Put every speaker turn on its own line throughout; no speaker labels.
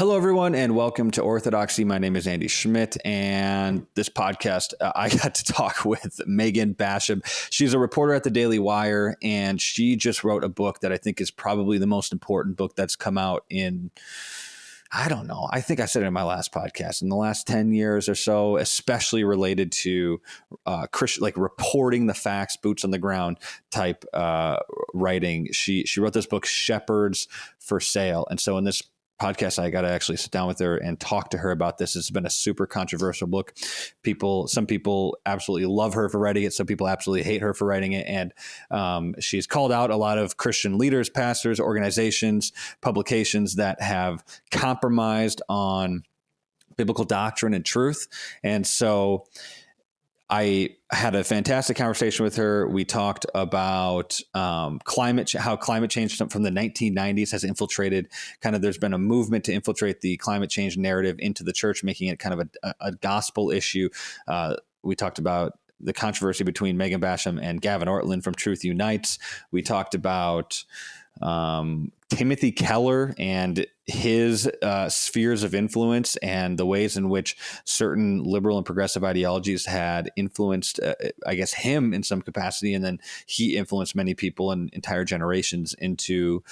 Hello, everyone, and welcome to Orthodoxy. My name is Andy Schmidt, and this podcast, I got to talk with Megan Basham. She's a reporter at the Daily Wire, and she just wrote a book that I think is probably the most important book that's come out in, I don't know, I think I said it in my last podcast, in the last 10 years or so, especially related to Christian, like reporting the facts, boots on the ground type writing. She wrote this book, Shepherds for Sale. And so in this podcast, I got to actually sit down with her and talk to her about this. It's been a super controversial book. Some people absolutely love her for writing it. Some people absolutely hate her for writing it. And she's called out a lot of Christian leaders, pastors, organizations, publications that have compromised on biblical doctrine and truth. And so I had a fantastic conversation with her. We talked about how climate change from the 1990s has infiltrated there's been a movement to infiltrate the climate change narrative into the church, making it kind of a gospel issue. We talked about the controversy between Megan Basham and Gavin Ortlund from Truth Unites. We talked about Timothy Keller and his spheres of influence and the ways in which certain liberal and progressive ideologies had influenced, him in some capacity. And then he influenced many people and entire generations into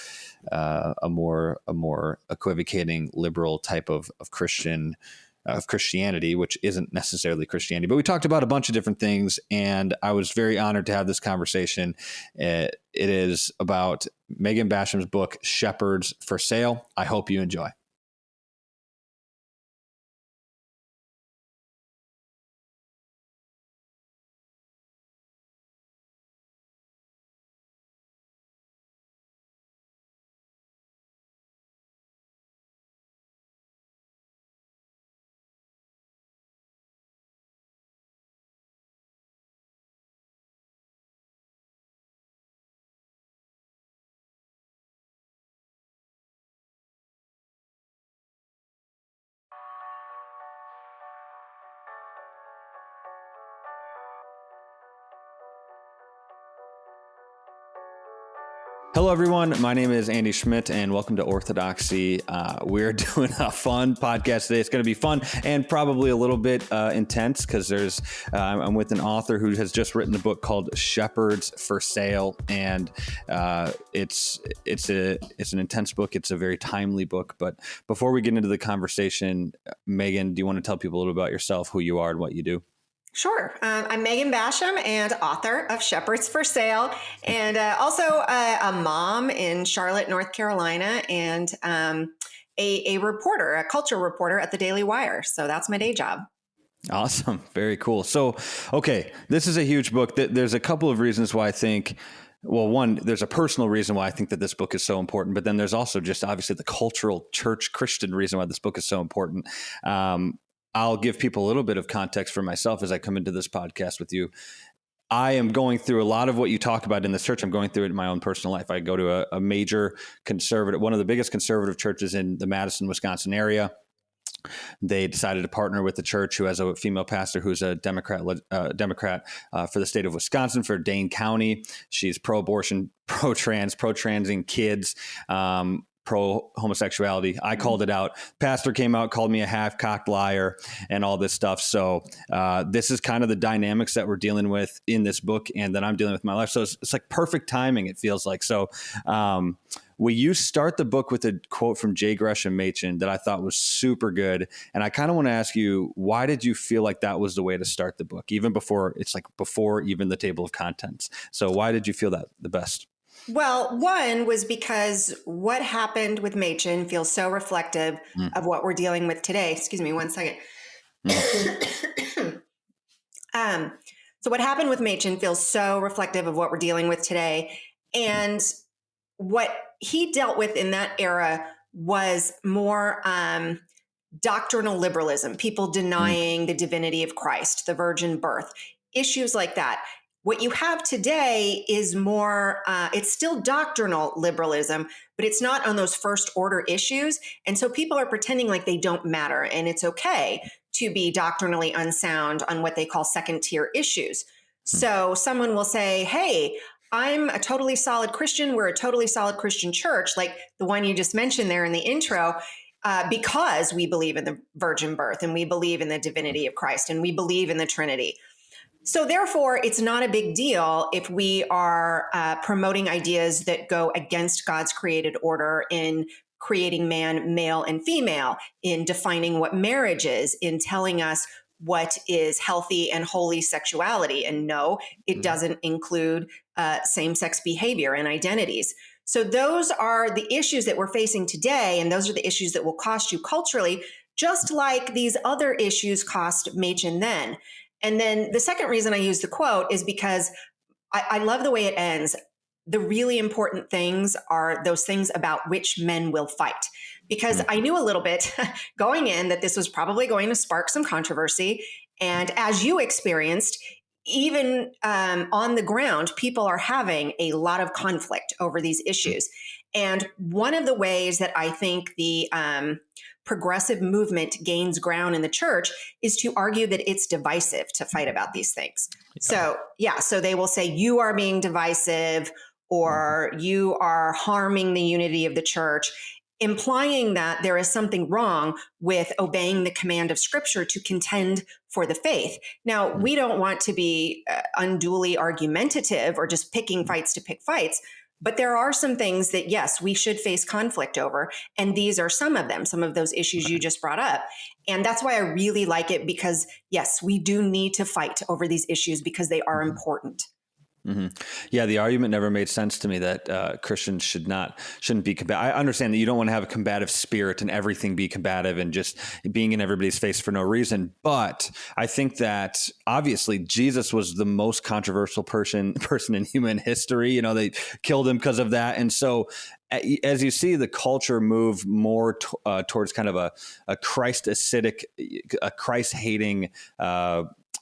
a more equivocating liberal type of Christianity, which isn't necessarily Christianity. But we talked about a bunch of different things, and I was very honored to have this conversation. It is about Megan Basham's book, Shepherds for Sale. I hope you enjoy. Hello, everyone. My name is Andy Schmidt, and welcome to Orthodoxy. We're doing a fun podcast today. It's going to be fun and probably a little bit intense because I'm with an author who has just written a book called Shepherds for Sale, and it's an intense book. It's a very timely book. But before we get into the conversation, Megan, do you want to tell people a little about yourself, who you are, and what you do?
Sure. I'm Megan Basham and author of Shepherds for Sale, and also a mom in Charlotte, North Carolina, and a reporter, a culture reporter at the Daily Wire. So that's my day job.
Awesome. Very cool. So, okay, this is a huge book. There's a couple of reasons why I think, well, one, there's a personal reason why I think that this book is so important, but then there's also just obviously the cultural church Christian reason why this book is so important. I'll give people a little bit of context for myself as I come into this podcast with you. I am going through a lot of what you talk about in this church. I'm going through it in my own personal life. I go to a major conservative, one of the biggest conservative churches in the Madison, Wisconsin area. They decided to partner with the church, who has a female pastor who's a Democrat for the state of Wisconsin, for Dane County. She's pro-abortion, pro-trans, pro-transing kids, pro-homosexuality. I called it out. Pastor came out, called me a half-cocked liar and all this stuff. So this is kind of the dynamics that we're dealing with in this book and that I'm dealing with in my life. So it's like perfect timing, it feels like. So will you start the book with a quote from J. Gresham Machen that I thought was super good? And I kind of want to ask you, why did you feel like that was the way to start the book, even before even the table of contents? So why did you feel that the best?
Well, one was because what happened with Machen feels so reflective of what we're dealing with today. Excuse me, 1 second. So what happened with Machen feels so reflective of what we're dealing with today. And what he dealt with in that era was more doctrinal liberalism, people denying the divinity of Christ, the virgin birth, issues like that. What you have today is more, it's still doctrinal liberalism, but it's not on those first order issues. And so people are pretending like they don't matter. And it's okay to be doctrinally unsound on what they call second tier issues. So someone will say, hey, I'm a totally solid Christian. We're a totally solid Christian church, like the one you just mentioned there in the intro. because we believe in the virgin birth and we believe in the divinity of Christ and we believe in the Trinity. So therefore, it's not a big deal if we are promoting ideas that go against God's created order in creating man, male and female, in defining what marriage is, in telling us what is healthy and holy sexuality. And no, it doesn't include same-sex behavior and identities. So those are the issues that we're facing today, and those are the issues that will cost you culturally, just like these other issues cost Machen then. And then the second reason I use the quote is because I love the way it ends. The really important things are those things about which men will fight. Because I knew a little bit going in that this was probably going to spark some controversy. And as you experienced, even on the ground, people are having a lot of conflict over these issues. And one of the ways that I think the progressive movement gains ground in the church is to argue that it's divisive to fight about these things. Yeah. So they will say, you are being divisive, or you are harming the unity of the church, implying that there is something wrong with obeying the command of Scripture to contend for the faith. Now, we don't want to be unduly argumentative or just picking fights to pick fights, but there are some things that, yes, we should face conflict over. And these are some of them, some of those issues you just brought up. And that's why I really like it, because, yes, we do need to fight over these issues because they are important.
Mm-hmm. Yeah, the argument never made sense to me that Christians shouldn't be combative. I understand that you don't want to have a combative spirit and everything be combative and just being in everybody's face for no reason. But I think that obviously Jesus was the most controversial person in human history. You know, they killed him because of that. And so as you see the culture move more towards kind of a Christ-acidic, a Christ-hating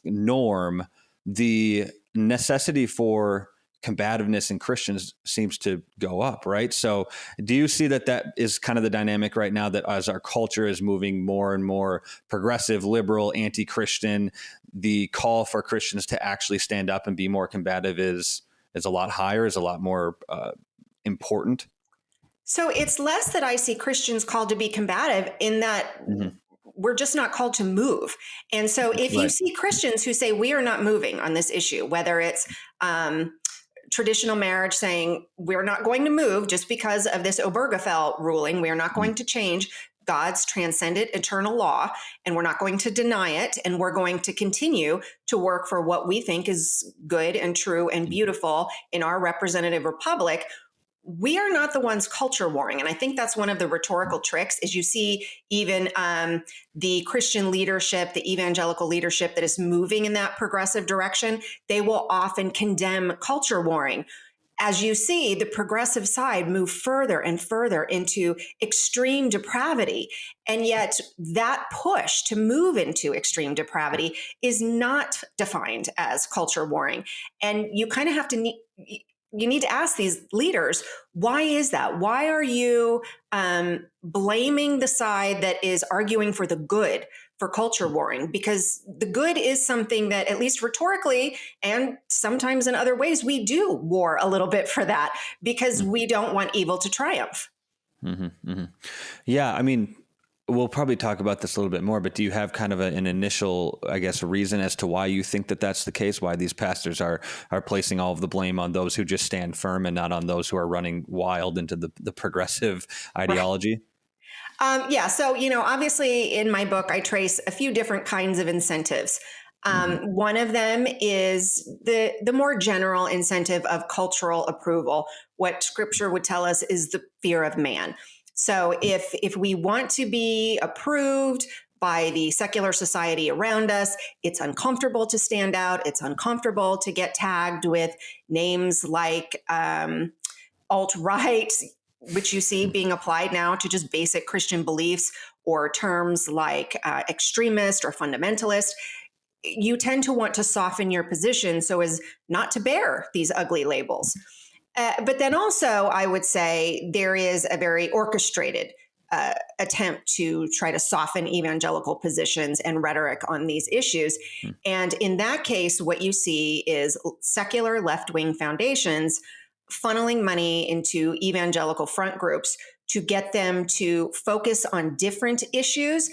norm, the necessity for combativeness in Christians seems to go up, right? So do you see that is kind of the dynamic right now, that as our culture is moving more and more progressive, liberal, anti-Christian, the call for Christians to actually stand up and be more combative is a lot higher, is a lot more important?
So it's less that I see Christians called to be combative in that we're just not called to move. And so if you see Christians who say we are not moving on this issue, whether it's traditional marriage saying we're not going to move just because of this Obergefell ruling, we're not going to change God's transcendent eternal law, and we're not going to deny it, and we're going to continue to work for what we think is good and true and beautiful in our representative republic, we are not the ones culture warring. And I think that's one of the rhetorical tricks is you see even the Christian leadership, the evangelical leadership that is moving in that progressive direction, they will often condemn culture warring. As you see, the progressive side move further and further into extreme depravity. And yet that push to move into extreme depravity is not defined as culture warring. And you kind of have to you need to ask these leaders, why is that? Why are you blaming the side that is arguing for the good for culture warring? Because the good is something that, at least rhetorically and sometimes in other ways, we do war a little bit for that because we don't want evil to triumph.
Yeah, I mean, we'll probably talk about this a little bit more, but do you have kind of an initial, I guess, reason as to why you think that that's the case, why these pastors are placing all of the blame on those who just stand firm and not on those who are running wild into the progressive ideology?
Yeah. So, obviously in my book, I trace a few different kinds of incentives. One of them is the more general incentive of cultural approval. What Scripture would tell us is the fear of man. So if we want to be approved by the secular society around us, it's uncomfortable to stand out. It's uncomfortable to get tagged with names like alt-right, which you see being applied now to just basic Christian beliefs, or terms like extremist or fundamentalist. You tend to want to soften your position so as not to bear these ugly labels. But then also, I would say there is a very orchestrated attempt to try to soften evangelical positions and rhetoric on these issues. And in that case, what you see is secular left-wing foundations funneling money into evangelical front groups to get them to focus on different issues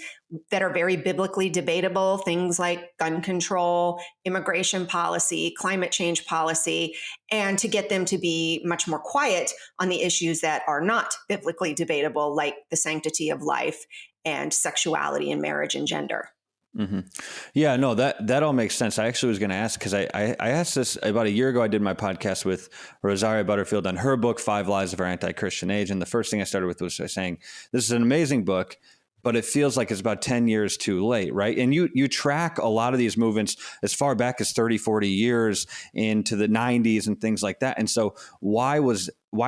that are very biblically debatable, things like gun control, immigration policy, climate change policy, and to get them to be much more quiet on the issues that are not biblically debatable, like the sanctity of life and sexuality and marriage and gender.
Mm-hmm. Yeah, no, that all makes sense. I actually was going to ask, because I asked this about a year ago. I did my podcast with Rosaria Butterfield on her book, 5 Lies of Our Anti-Christian Age. And the first thing I started with was saying, this is an amazing book, but it feels like it's about 10 years too late, right? And you track a lot of these movements as far back as 30, 40 years into the 90s and things like that. And so why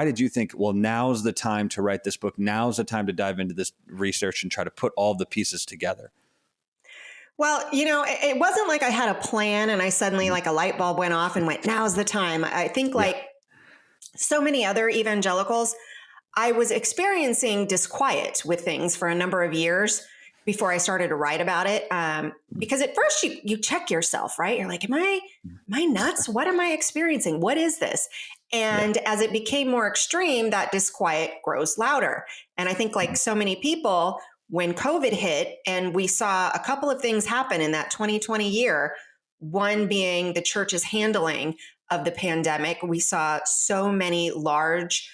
did you think, well, now's the time to write this book? Now's the time to dive into this research and try to put all the pieces together?
Well, it wasn't like I had a plan and I suddenly like a light bulb went off and went, now's the time. I think like so many other evangelicals, I was experiencing disquiet with things for a number of years before I started to write about it. Because at first you check yourself, right? You're like, am I nuts? What am I experiencing? What is this? And as it became more extreme, that disquiet grows louder. And I think like so many people, when COVID hit and we saw a couple of things happen in that 2020 year, one being the church's handling of the pandemic, we saw so many large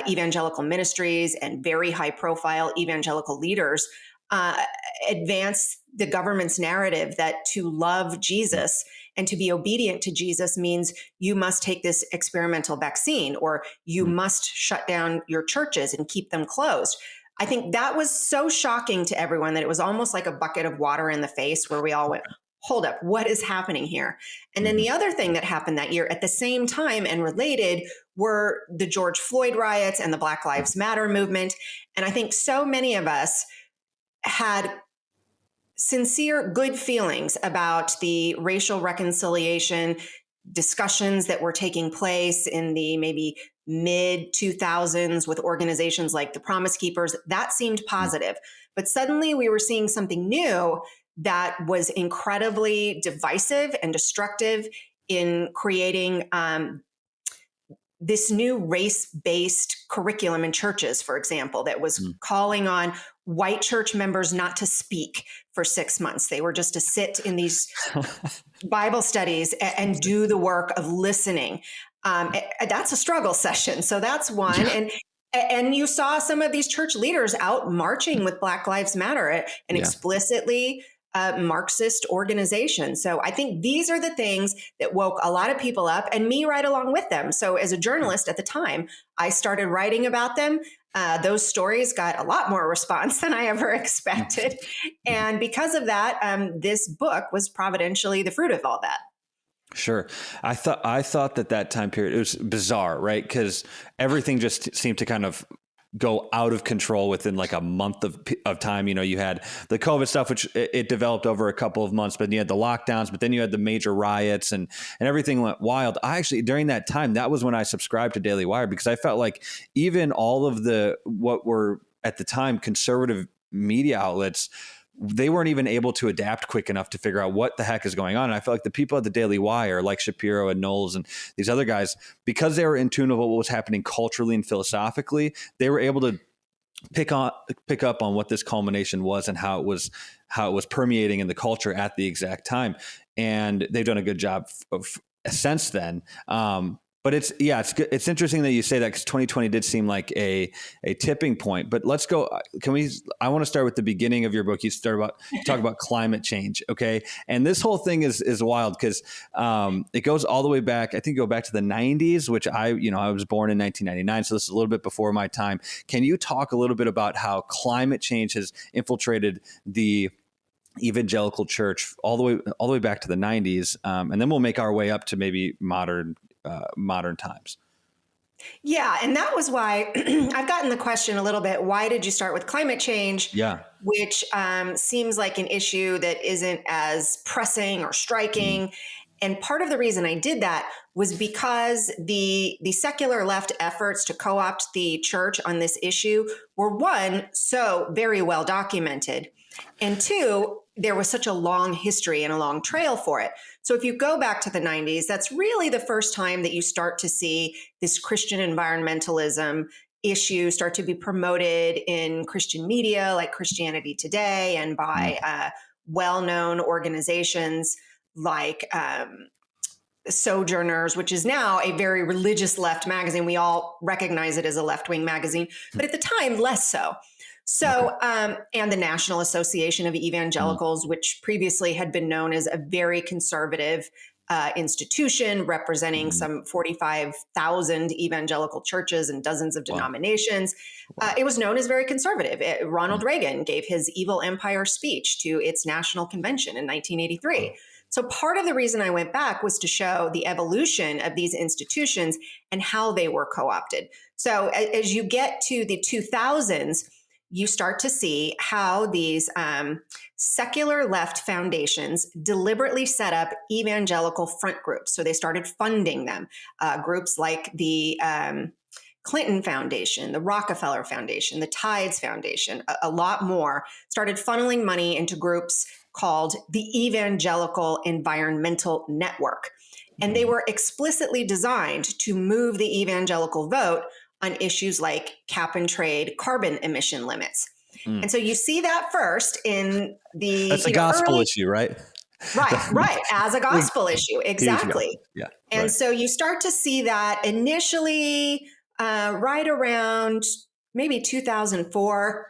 evangelical ministries and very high profile evangelical leaders advance the government's narrative that to love Jesus and to be obedient to Jesus means you must take this experimental vaccine, or you must shut down your churches and keep them closed. I think that was so shocking to everyone that it was almost like a bucket of water in the face, where we all went, hold up, what is happening here? And then the other thing that happened that year at the same time and related were the George Floyd riots and the Black Lives Matter movement. And I think so many of us had sincere good feelings about the racial reconciliation discussions that were taking place in the maybe mid 2000s with organizations like the Promise Keepers. That seemed positive. But suddenly we were seeing something new that was incredibly divisive and destructive in creating this new race-based curriculum in churches, for example, that was calling on white church members not to speak for 6 months. They were just to sit in these Bible studies and do the work of listening. That's a struggle session. So that's one. And you saw some of these church leaders out marching with Black Lives Matter, and explicitly Marxist organization. So I think these are the things that woke a lot of people up, and me right along with them. So as a journalist at the time, I started writing about them. Those stories got a lot more response than I ever expected. And because of that, this book was providentially the fruit of all that.
Sure. I thought that time period, it was bizarre, right? Because everything just seemed to kind of go out of control within like a month of time. You had the COVID stuff, which it developed over a couple of months, but you had the lockdowns, but then you had the major riots and everything went wild. I actually, during that time, that was when I subscribed to Daily Wire, because I felt like even all of what were at the time conservative media outlets, they weren't even able to adapt quick enough to figure out what the heck is going on. And I feel like the people at the Daily Wire, like Shapiro and Knowles and these other guys, because they were in tune with what was happening culturally and philosophically, they were able to pick up on what this culmination was and how it was permeating in the culture at the exact time. And they've done a good job since then. But it's interesting that you say that, because 2020 did seem like a tipping point. But let's go. I want to start with the beginning of your book. You talk about climate change. Okay. And this whole thing is wild, because it goes all the way back. I think go back to the 90s, which I was born in 1999. So this is a little bit before my time. Can you talk a little bit about how climate change has infiltrated the evangelical church all the way back to the 90s? And then we'll make our way up to maybe modern times.
Yeah. And that was why I've gotten the question a little bit, why did you start with climate change?
Yeah.
Which seems like an issue that isn't as pressing or striking. And part of the reason I did that was because the secular left efforts to co-opt the church on this issue were, one, so very well documented, and two, there was such a long history and a long trail for it. So if you go back to the 90s, that's really the first time that you start to see this Christian environmentalism issues start to be promoted in Christian media like Christianity Today and by well-known organizations like Sojourners, which is now a very religious left magazine. We all recognize it as a left-wing magazine, but at the time, less so. So, and the National Association of Evangelicals, which previously had been known as a very conservative institution representing some 45,000 evangelical churches and dozens of denominations. It was known as very conservative. Ronald Reagan gave his Evil Empire speech to its national convention in 1983. So part of the reason I went back was to show the evolution of these institutions and how they were co-opted. So as you get to the 2000s, you start to see how these secular left foundations deliberately set up evangelical front groups. So they started funding them. Groups like the Clinton Foundation, the Rockefeller Foundation, the Tides Foundation, a lot more, started funneling money into groups called the Evangelical Environmental Network. And they were explicitly designed to move the evangelical vote on issues like cap and trade carbon emission limits. And so you see that first in the
That's a gospel issue, right?
Right. As a gospel issue. Exactly.
Yeah.
And so you start to see that initially right around maybe 2004.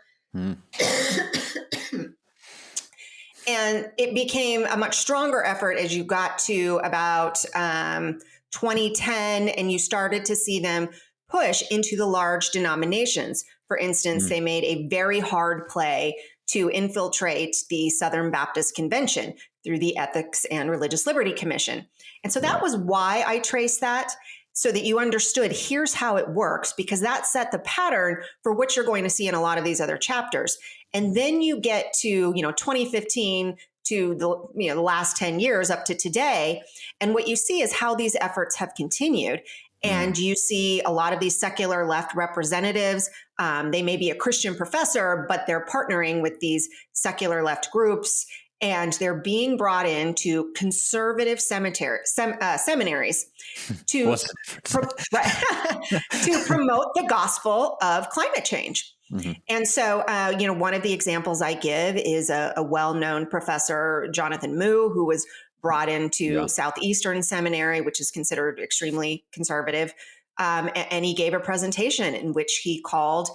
And it became a much stronger effort as you got to about 2010, and you started to see them push into the large denominations. For instance, they made a very hard play to infiltrate the Southern Baptist Convention through the Ethics and Religious Liberty Commission. And so that was why I traced that, so that you understood here's how it works, because that set the pattern for what you're going to see in a lot of these other chapters. And then you get to 2015 to the last 10 years up to today, and what you see is how these efforts have continued. And you see a lot of these secular left representatives. They may be a Christian professor, but they're partnering with these secular left groups, and they're being brought into conservative seminaries to, to promote the gospel of climate change. And so, one of the examples I give is a well-known professor, Jonathan Moo, who was brought into Southeastern Seminary, which is considered extremely conservative. And he gave a presentation in which he called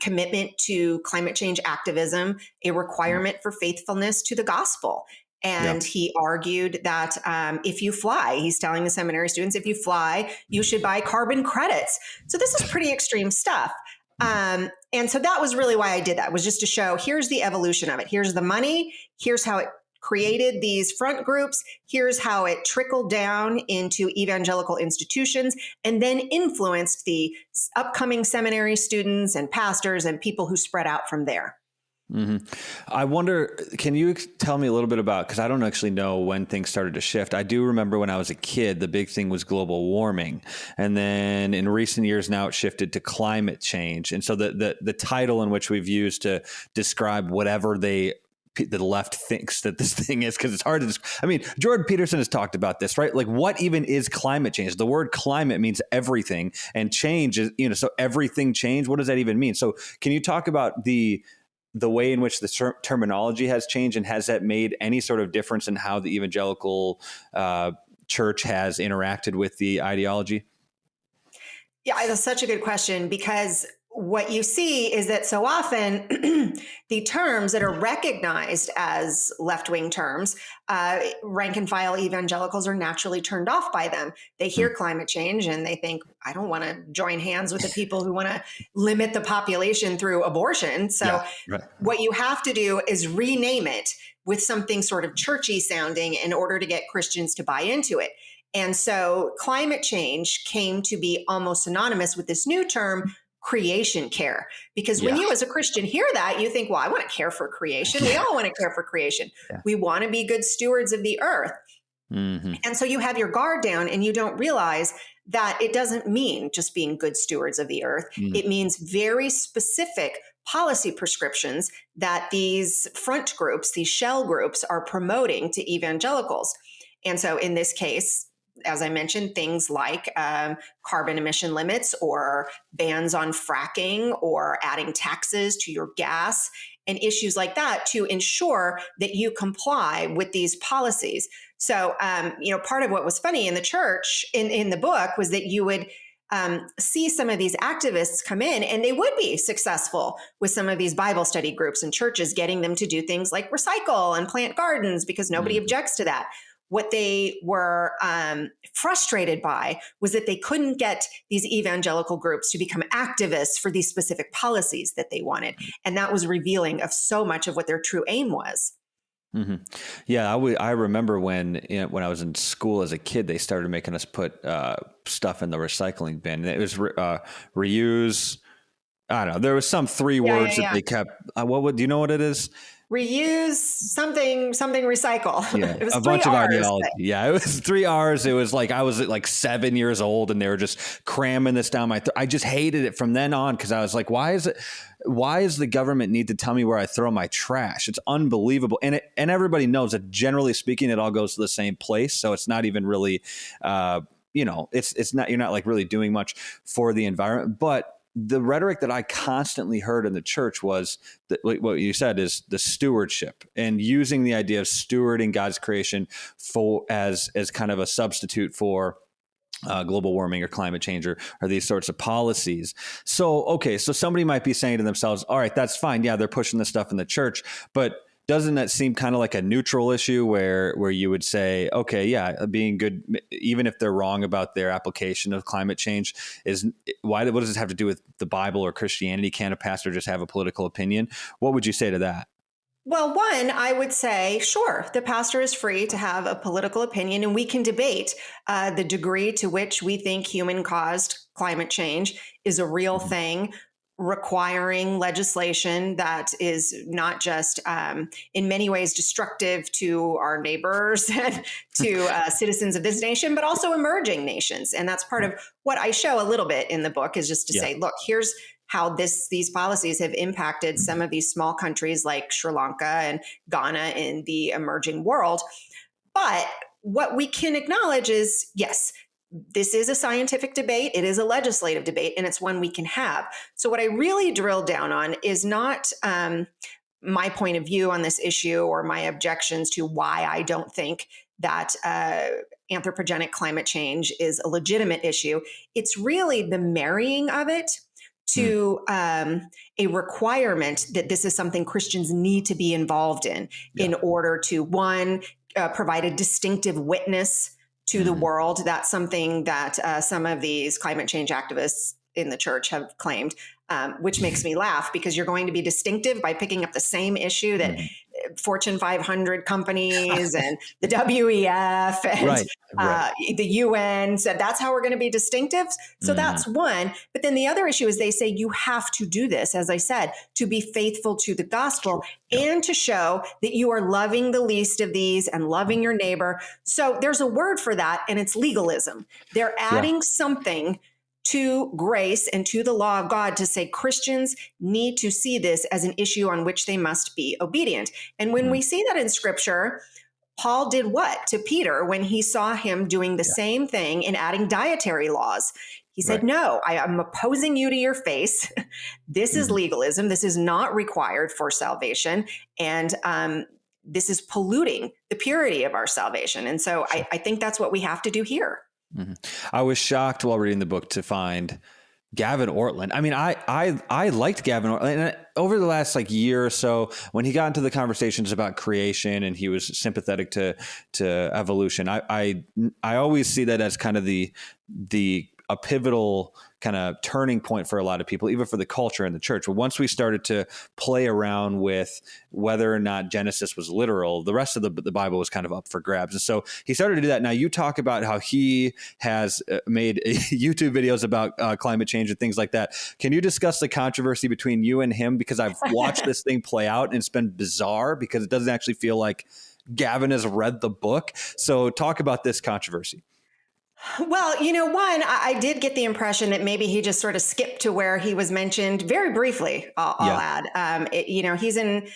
commitment to climate change activism a requirement for faithfulness to the gospel. And he argued that if you fly, he's telling the seminary students, if you fly, you should buy carbon credits. So this is pretty extreme stuff. And so that was really why I did that, was just to show here's the evolution of it. Here's the money. Here's how it created these front groups. Here's how it trickled down into evangelical institutions and then influenced the upcoming seminary students and pastors and people who spread out from there.
I wonder, can you tell me a little bit about, because I don't actually know when things started to shift. I do remember when I was a kid, the big thing was global warming. And then in recent years now it shifted to climate change. And so the title in which we've used to describe whatever the left thinks that this thing is, because it's hard to describe. I mean, Jordan Peterson has talked about this, right? Like, what even is climate change? The word climate means everything, and change is, so everything changed. What does that even mean? So can you talk about the way in which the terminology has changed, and has that made any sort of difference in how the evangelical church has interacted with the ideology?
Yeah, that's such a good question, because what you see is that so often the terms that are recognized as left-wing terms, rank and file evangelicals are naturally turned off by them. They hear climate change and they think, I don't want to join hands with the people who want to limit the population through abortion. So what you have to do is rename it with something sort of churchy sounding in order to get Christians to buy into it. And so climate change came to be almost synonymous with this new term, creation care. Because when you as a Christian hear that, you think, well, I want to care for creation. We all want to care for creation. We want to be good stewards of the earth. And so you have your guard down and you don't realize that it doesn't mean just being good stewards of the earth. It means very specific policy prescriptions that these front groups, these shell groups, are promoting to evangelicals. And so in this case, as I mentioned, things like carbon emission limits or bans on fracking or adding taxes to your gas and issues like that to ensure that you comply with these policies. So, part of what was funny in the church in the book was that you would see some of these activists come in and they would be successful with some of these Bible study groups and churches, getting them to do things like recycle and plant gardens because nobody objects to that. What they were frustrated by was that they couldn't get these evangelical groups to become activists for these specific policies that they wanted. And that was revealing of so much of what their true aim was.
Mm-hmm. Yeah, I remember when I was in school as a kid, they started making us put stuff in the recycling bin. It was reuse. I don't know. There was some three words that they kept. Do you know what it is?
Reuse something recycle.
Yeah,
It was
a bunch of
R's,
ideology. Yeah, it was 3 R's. It was like I was like 7 years old and they were just cramming this down my throat. I just hated it from then on because I was like, why does the government need to tell me where I throw my trash? It's unbelievable. And everybody knows that generally speaking, it all goes to the same place. So it's not even really, it's not, you're not like really doing much for the environment. But the rhetoric that I constantly heard in the church was that, like what you said, is the stewardship and using the idea of stewarding God's creation as kind of a substitute for global warming or climate change or these sorts of policies. So somebody might be saying to themselves, all right, that's fine. Yeah, they're pushing this stuff in the church, but doesn't that seem kind of like a neutral issue where you would say, okay, yeah, being good, even if they're wrong about their application of climate change, what does this have to do with the Bible or Christianity? Can a pastor just have a political opinion? What would you say to that?
Well, one, I would say, sure, the pastor is free to have a political opinion, and we can debate the degree to which we think human-caused climate change is a real thing, requiring legislation that is not just in many ways destructive to our neighbors and to citizens of this nation, but also emerging nations. And that's part of what I show a little bit in the book, is just to say, look, here's how these policies have impacted some of these small countries like Sri Lanka and Ghana in the emerging world. But what we can acknowledge is, yes, this is a scientific debate. It is a legislative debate, and it's one we can have. So what I really drill down on is not my point of view on this issue or my objections to why I don't think that anthropogenic climate change is a legitimate issue. It's really the marrying of it to a requirement that this is something Christians need to be involved in order to, one, provide a distinctive witness to the world. That's something that some of these climate change activists in the church have claimed, which makes me laugh, because you're going to be distinctive by picking up the same issue that Fortune 500 companies and the WEF and the UN said that's how we're going to be distinctive. So that's one. But then the other issue is they say you have to do this, as I said, to be faithful to the gospel and to show that you are loving the least of these and loving your neighbor. So there's a word for that, and it's legalism. They're adding something to grace and to the law of God to say Christians need to see this as an issue on which they must be obedient. And when we see that in scripture, Paul did what to Peter when he saw him doing the same thing in adding dietary laws? He said, no, I am opposing you to your face. This is legalism. This is not required for salvation. And this is polluting the purity of our salvation. And so I think that's what we have to do here.
I was shocked while reading the book to find Gavin Ortlund. I mean, I liked Gavin Ortlund. And over the last year or so, when he got into the conversations about creation and he was sympathetic to evolution, I always see that as kind of a pivotal kind of turning point for a lot of people, even for the culture and the church. But once we started to play around with whether or not Genesis was literal, the rest of the Bible was kind of up for grabs. And so he started to do that. Now you talk about how he has made YouTube videos about climate change and things like that. Can you discuss the controversy between you and him? Because I've watched this thing play out and it's been bizarre because it doesn't actually feel like Gavin has read the book. So talk about this controversy.
Well, one, I did get the impression that maybe he just sort of skipped to where he was mentioned very briefly. I'll
Yeah.
add, he's in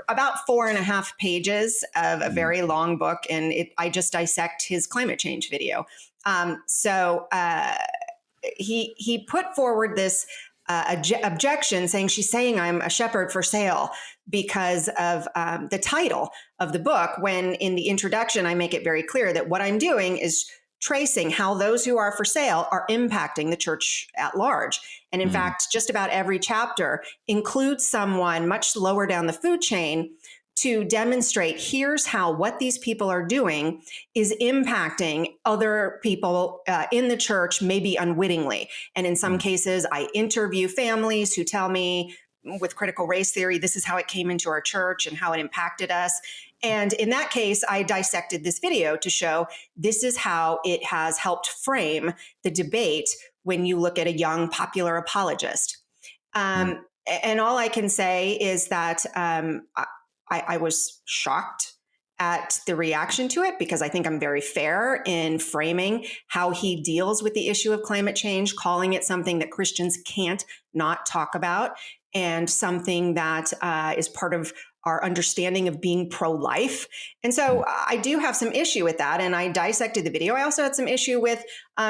about 4.5 pages of a
Mhm.
very long book, and I just dissect his climate change video. He put forward this objection, saying she's saying I'm a shepherd for sale because of the title of the book. When in the introduction, I make it very clear that what I'm doing is tracing how those who are for sale are impacting the church at large. And in
Mhm.
fact, just about every chapter includes someone much lower down the food chain to demonstrate here's how what these people are doing is impacting other people in the church, maybe unwittingly. And in some
Mhm.
cases, I interview families who tell me with critical race theory, this is how it came into our church and how it impacted us. And in that case, I dissected this video to show this is how it has helped frame the debate when you look at a young popular apologist.
Mhm.
And all I can say is that I was shocked at the reaction to it, because I think I'm very fair in framing how he deals with the issue of climate change, calling it something that Christians can't not talk about, and something that is part of our understanding of being pro-life. And so I do have some issue with that, and I dissected the video. I also had some issue with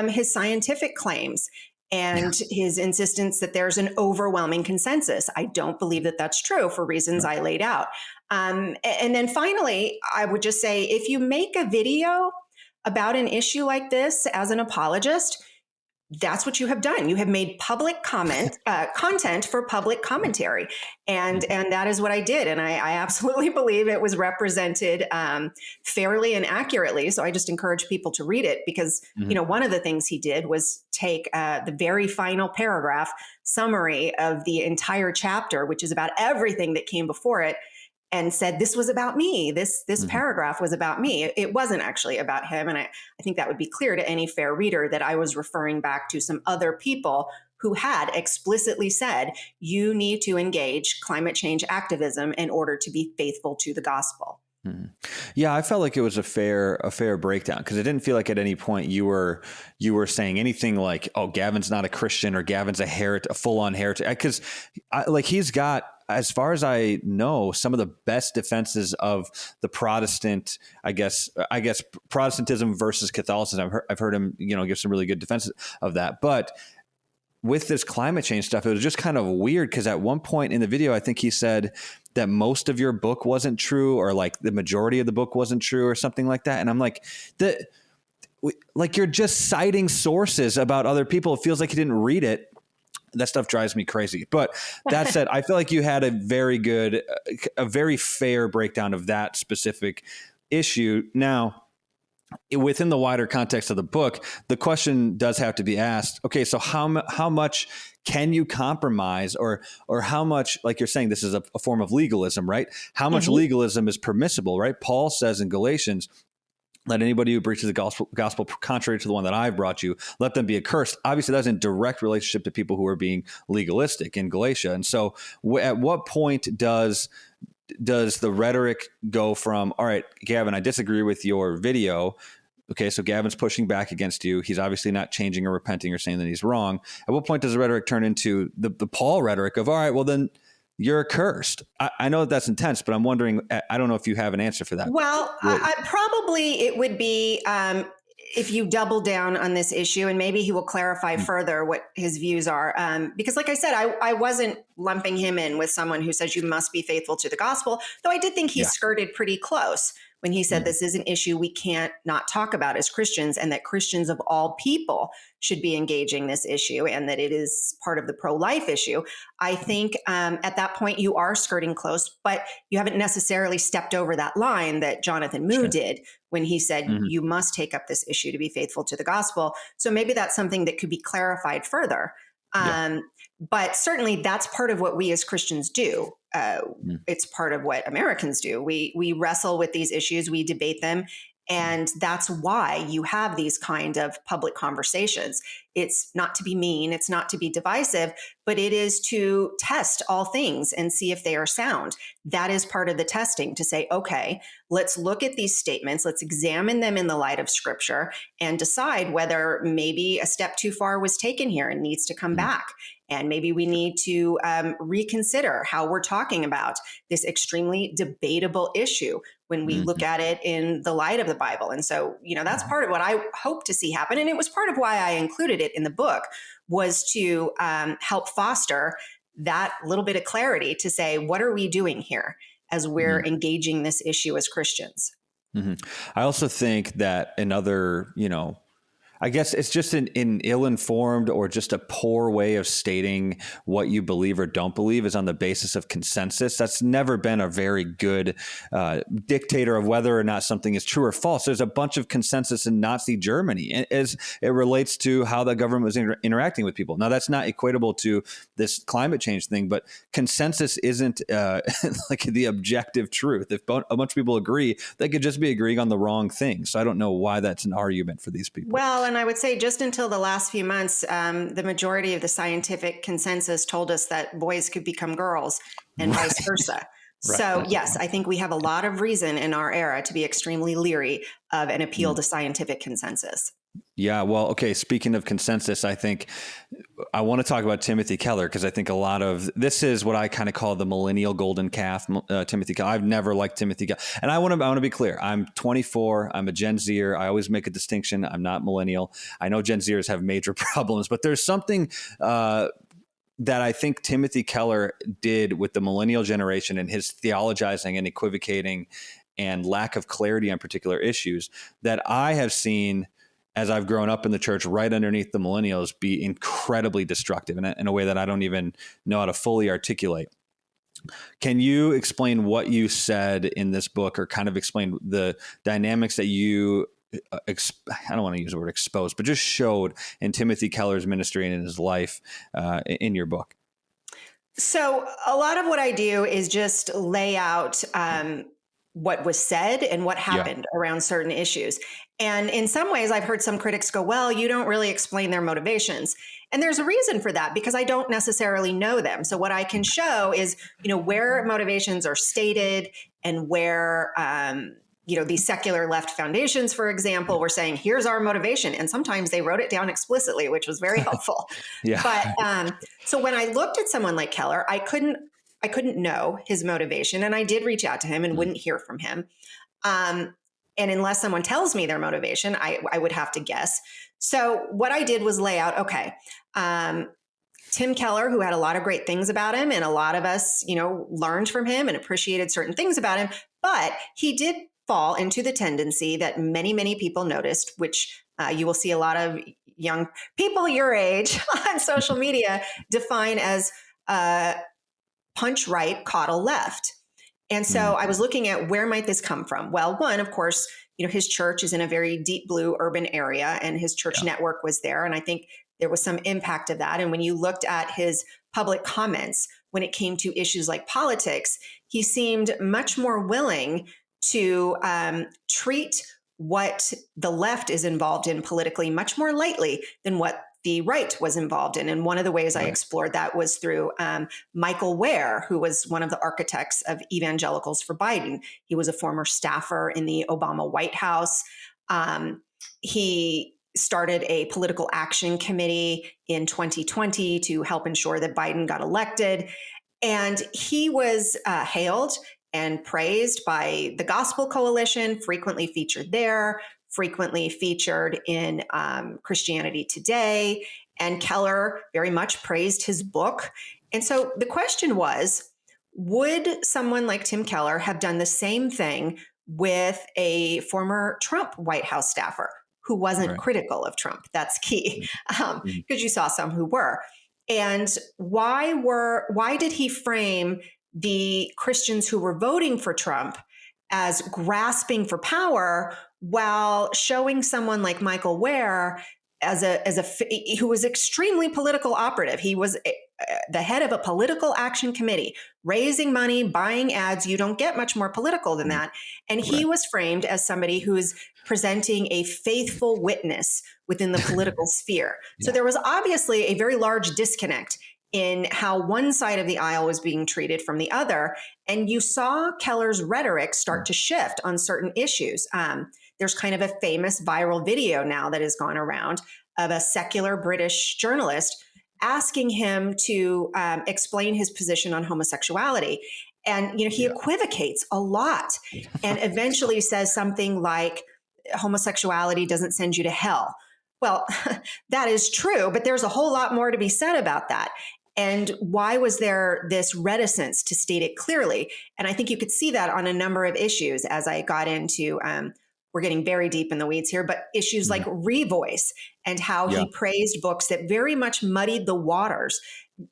his scientific claims
Yeah.
and his insistence that there's an overwhelming consensus. I don't believe that that's true for reasons I laid out. And then finally, I would just say, if you make a video about an issue like this as an apologist, that's what you have done. You have made public content for public commentary, and
Mhm.
that is what I did. And I absolutely believe it was represented fairly and accurately. So I just encourage people to read it, because
Mhm.
one of the things he did was take the very final paragraph summary of the entire chapter, which is about everything that came before it, and said this was about me. This
Mhm.
paragraph was about me. It wasn't actually about him. And I think that would be clear to any fair reader that I was referring back to some other people who had explicitly said, you need to engage climate change activism in order to be faithful to the gospel.
Mhm. Yeah, I felt like it was a fair breakdown, because it didn't feel like at any point you were saying anything like, "Oh, Gavin's not a Christian," or "Gavin's a full-on heretic." Because like he's got, as far as I know, some of the best defenses of the Protestant, I guess Protestantism versus Catholicism. I've heard him, give some really good defenses of that, but with this climate change stuff, it was just kind of weird, because at one point in the video, I think he said that most of your book wasn't true, or like the majority of the book wasn't true, or something like that. And I'm like, like you're just citing sources about other people. It feels like you didn't read it. That stuff drives me crazy. But that said, I feel like you had a very fair breakdown of that specific issue. Now, within the wider context of the book, the question does have to be asked, okay, so how much can you compromise, or how much, like you're saying, this is a form of legalism, right? How much
Mhm.
legalism is permissible, right? Paul says in Galatians, let anybody who preaches the gospel contrary to the one that I've brought you, let them be accursed. Obviously, that's in direct relationship to people who are being legalistic in Galatia. And so at what point does the rhetoric go from, all right, Gavin, I disagree with your video. Okay, so Gavin's pushing back against you. He's obviously not changing or repenting or saying that he's wrong. At what point does the rhetoric turn into the Paul rhetoric of, all right, well, then you're accursed? I know that that's intense, but I'm wondering, I don't know if you have an answer for that.
Well, probably it would be if you double down on this issue, and maybe he will clarify further what his views are. Because, like I said, I wasn't lumping him in with someone who says you must be faithful to the gospel, though I did think he
Yeah.
skirted pretty close when he said
Mhm.
this is an issue we can't not talk about as Christians, and that Christians of all people should be engaging this issue, and that it is part of the pro-life issue. I think at that point you are skirting close, but you haven't necessarily stepped over that line that Jonathan Moo
Sure.
did when he said
Mhm.
you must take up this issue to be faithful to the gospel. So maybe that's something that could be clarified further.
Yeah.
But certainly that's part of what we as Christians do.
Mhm.
It's part of what Americans do. We wrestle with these issues, we debate them, and that's why you have these kind of public conversations. It's not to be mean, it's not to be divisive, but it is to test all things and see if they are sound. That is part of the testing, to say, okay, let's look at these statements, let's examine them in the light of Scripture and decide whether maybe a step too far was taken here and needs to come back. And maybe we need to reconsider how we're talking about this extremely debatable issue when we look at it in the light of the Bible. And so, that's part of what I hope to see happen. And it was part of why I included it in the book, was to help foster that little bit of clarity to say, what are we doing here as we're engaging this issue as Christians?
I also think that another, I guess it's just an ill-informed or just a poor way of stating what you believe or don't believe is on the basis of consensus. That's never been a very good dictator of whether or not something is true or false. There's a bunch of consensus in Nazi Germany as it relates to how the government was interacting with people. Now, that's not equatable to this climate change thing, but consensus isn't like the objective truth. If a bunch of people agree, they could just be agreeing on the wrong thing. So I don't know why that's an argument for these people.
Well, and I would say just until the last few months, the majority of the scientific consensus told us that boys could become girls and vice versa. So yes, I think we have a lot of reason in our era to be extremely leery of an appeal to scientific consensus.
Yeah, well, okay. Speaking of consensus, I think I want to talk about Timothy Keller, because I think a lot of this is what I kind of call the millennial golden calf. Timothy Keller. I've never liked Timothy Keller, and I want to be clear. I'm 24. I'm a Gen Zer. I always make a distinction. I'm not millennial. I know Gen Zers have major problems, but there's something that I think Timothy Keller did with the millennial generation and his theologizing and equivocating and lack of clarity on particular issues that I have seen as I've grown up in the church right underneath the millennials be incredibly destructive in a way that I don't even know how to fully articulate. Can you explain what you said in this book, or kind of explain the dynamics that you, I don't want to use the word expose, but just showed in Timothy Keller's ministry and in his life in your book?
So a lot of what I do is just lay out what was said and what happened around certain issues. And in some ways, I've heard some critics go, well, you don't really explain their motivations. And there's a reason for that, because I don't necessarily know them. So what I can show is, where motivations are stated and where, these secular left foundations, for example, were saying, here's our motivation. And sometimes they wrote it down explicitly, which was very helpful. But so when I looked at someone like Keller, I couldn't know his motivation. And I did reach out to him and wouldn't hear from him. And unless someone tells me their motivation, I would have to guess. So what I did was lay out, okay, Tim Keller, who had a lot of great things about him, and a lot of us, learned from him and appreciated certain things about him, but he did fall into the tendency that many, many people noticed, which you will see a lot of young people your age on social media define as punch right, coddle left. And so I was looking at, where might this come from? Well, one, of course, his church is in a very deep blue urban area, and his church network was there. And I think there was some impact of that. And when you looked at his public comments, when it came to issues like politics, he seemed much more willing to treat what the left is involved in politically much more lightly than what the right was involved in. And one of the ways I explored that was through Michael Ware, who was one of the architects of evangelicals for Biden. He was a former staffer in the Obama White House. He started a political action committee in 2020 to help ensure that Biden got elected. And he was hailed and praised by the Gospel Coalition, frequently featured there, frequently featured in Christianity Today. And Keller very much praised his book. And so the question was, would someone like Tim Keller have done the same thing with a former Trump White House staffer who wasn't critical of Trump? That's key, because you saw some who were. And why did he frame the Christians who were voting for Trump as grasping for power, while showing someone like Michael Ware who was extremely political operative? He was the head of a political action committee, raising money, buying ads. You don't get much more political than that. And he was framed as somebody who is presenting a faithful witness within the political sphere. So there was obviously a very large disconnect in how one side of the aisle was being treated from the other. And you saw Keller's rhetoric start to shift on certain issues. There's kind of a famous viral video now that has gone around of a secular British journalist asking him to explain his position on homosexuality. And, he equivocates a lot and eventually says something like, homosexuality doesn't send you to hell. Well, that is true, but there's a whole lot more to be said about that. And why was there this reticence to state it clearly? And I think you could see that on a number of issues as I got into, we're getting very deep in the weeds here, but issues like Revoice and how he praised books that very much muddied the waters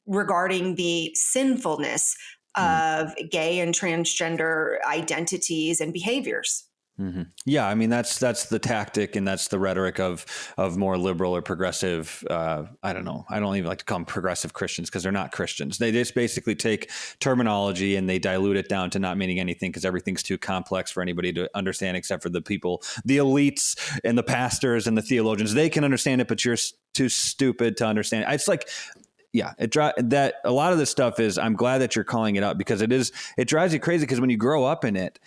regarding the sinfulness of gay and transgender identities and behaviors.
Mm-hmm. Yeah, I mean that's the tactic and that's the rhetoric of more liberal or progressive. I don't know. I don't even like to call them progressive Christians because they're not Christians. They just basically take terminology and they dilute it down to not meaning anything because everything's too complex for anybody to understand except for the people, the elites and the pastors and the theologians. They can understand it, but you're too stupid to understand it. It's like. Yeah, that a lot of this stuff is. I'm glad that you're calling it out because it drives you crazy because when you grow up in it.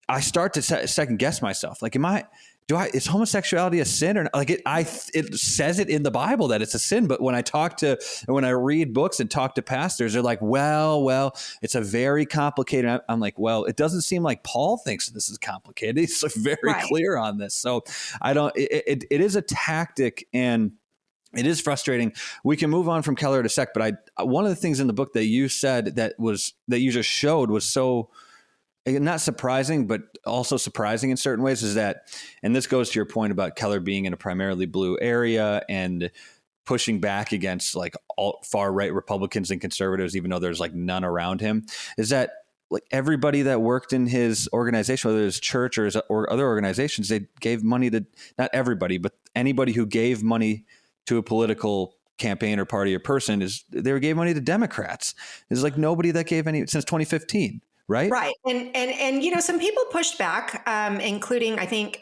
I start to second guess myself. Like, is homosexuality a sin or not? Like it says it in the Bible that it's a sin. But when I read books and talk to pastors, they're like, well, it's a very complicated. I'm like, well, it doesn't seem like Paul thinks this is complicated. He's very clear on this. So it is a tactic and it is frustrating. We can move on from Keller in a sec. But one of the things in the book that you said that you just showed was so, not surprising, but also surprising in certain ways is that, and this goes to your point about Keller being in a primarily blue area and pushing back against like all far right Republicans and conservatives, even though there's like none around him, is that like everybody that worked in his organization, whether it's church or other organizations, they gave money to, not everybody, but anybody who gave money to a political campaign or party or person they gave money to Democrats. There's like nobody that gave any since 2015. Right.
And some people pushed back, including, I think,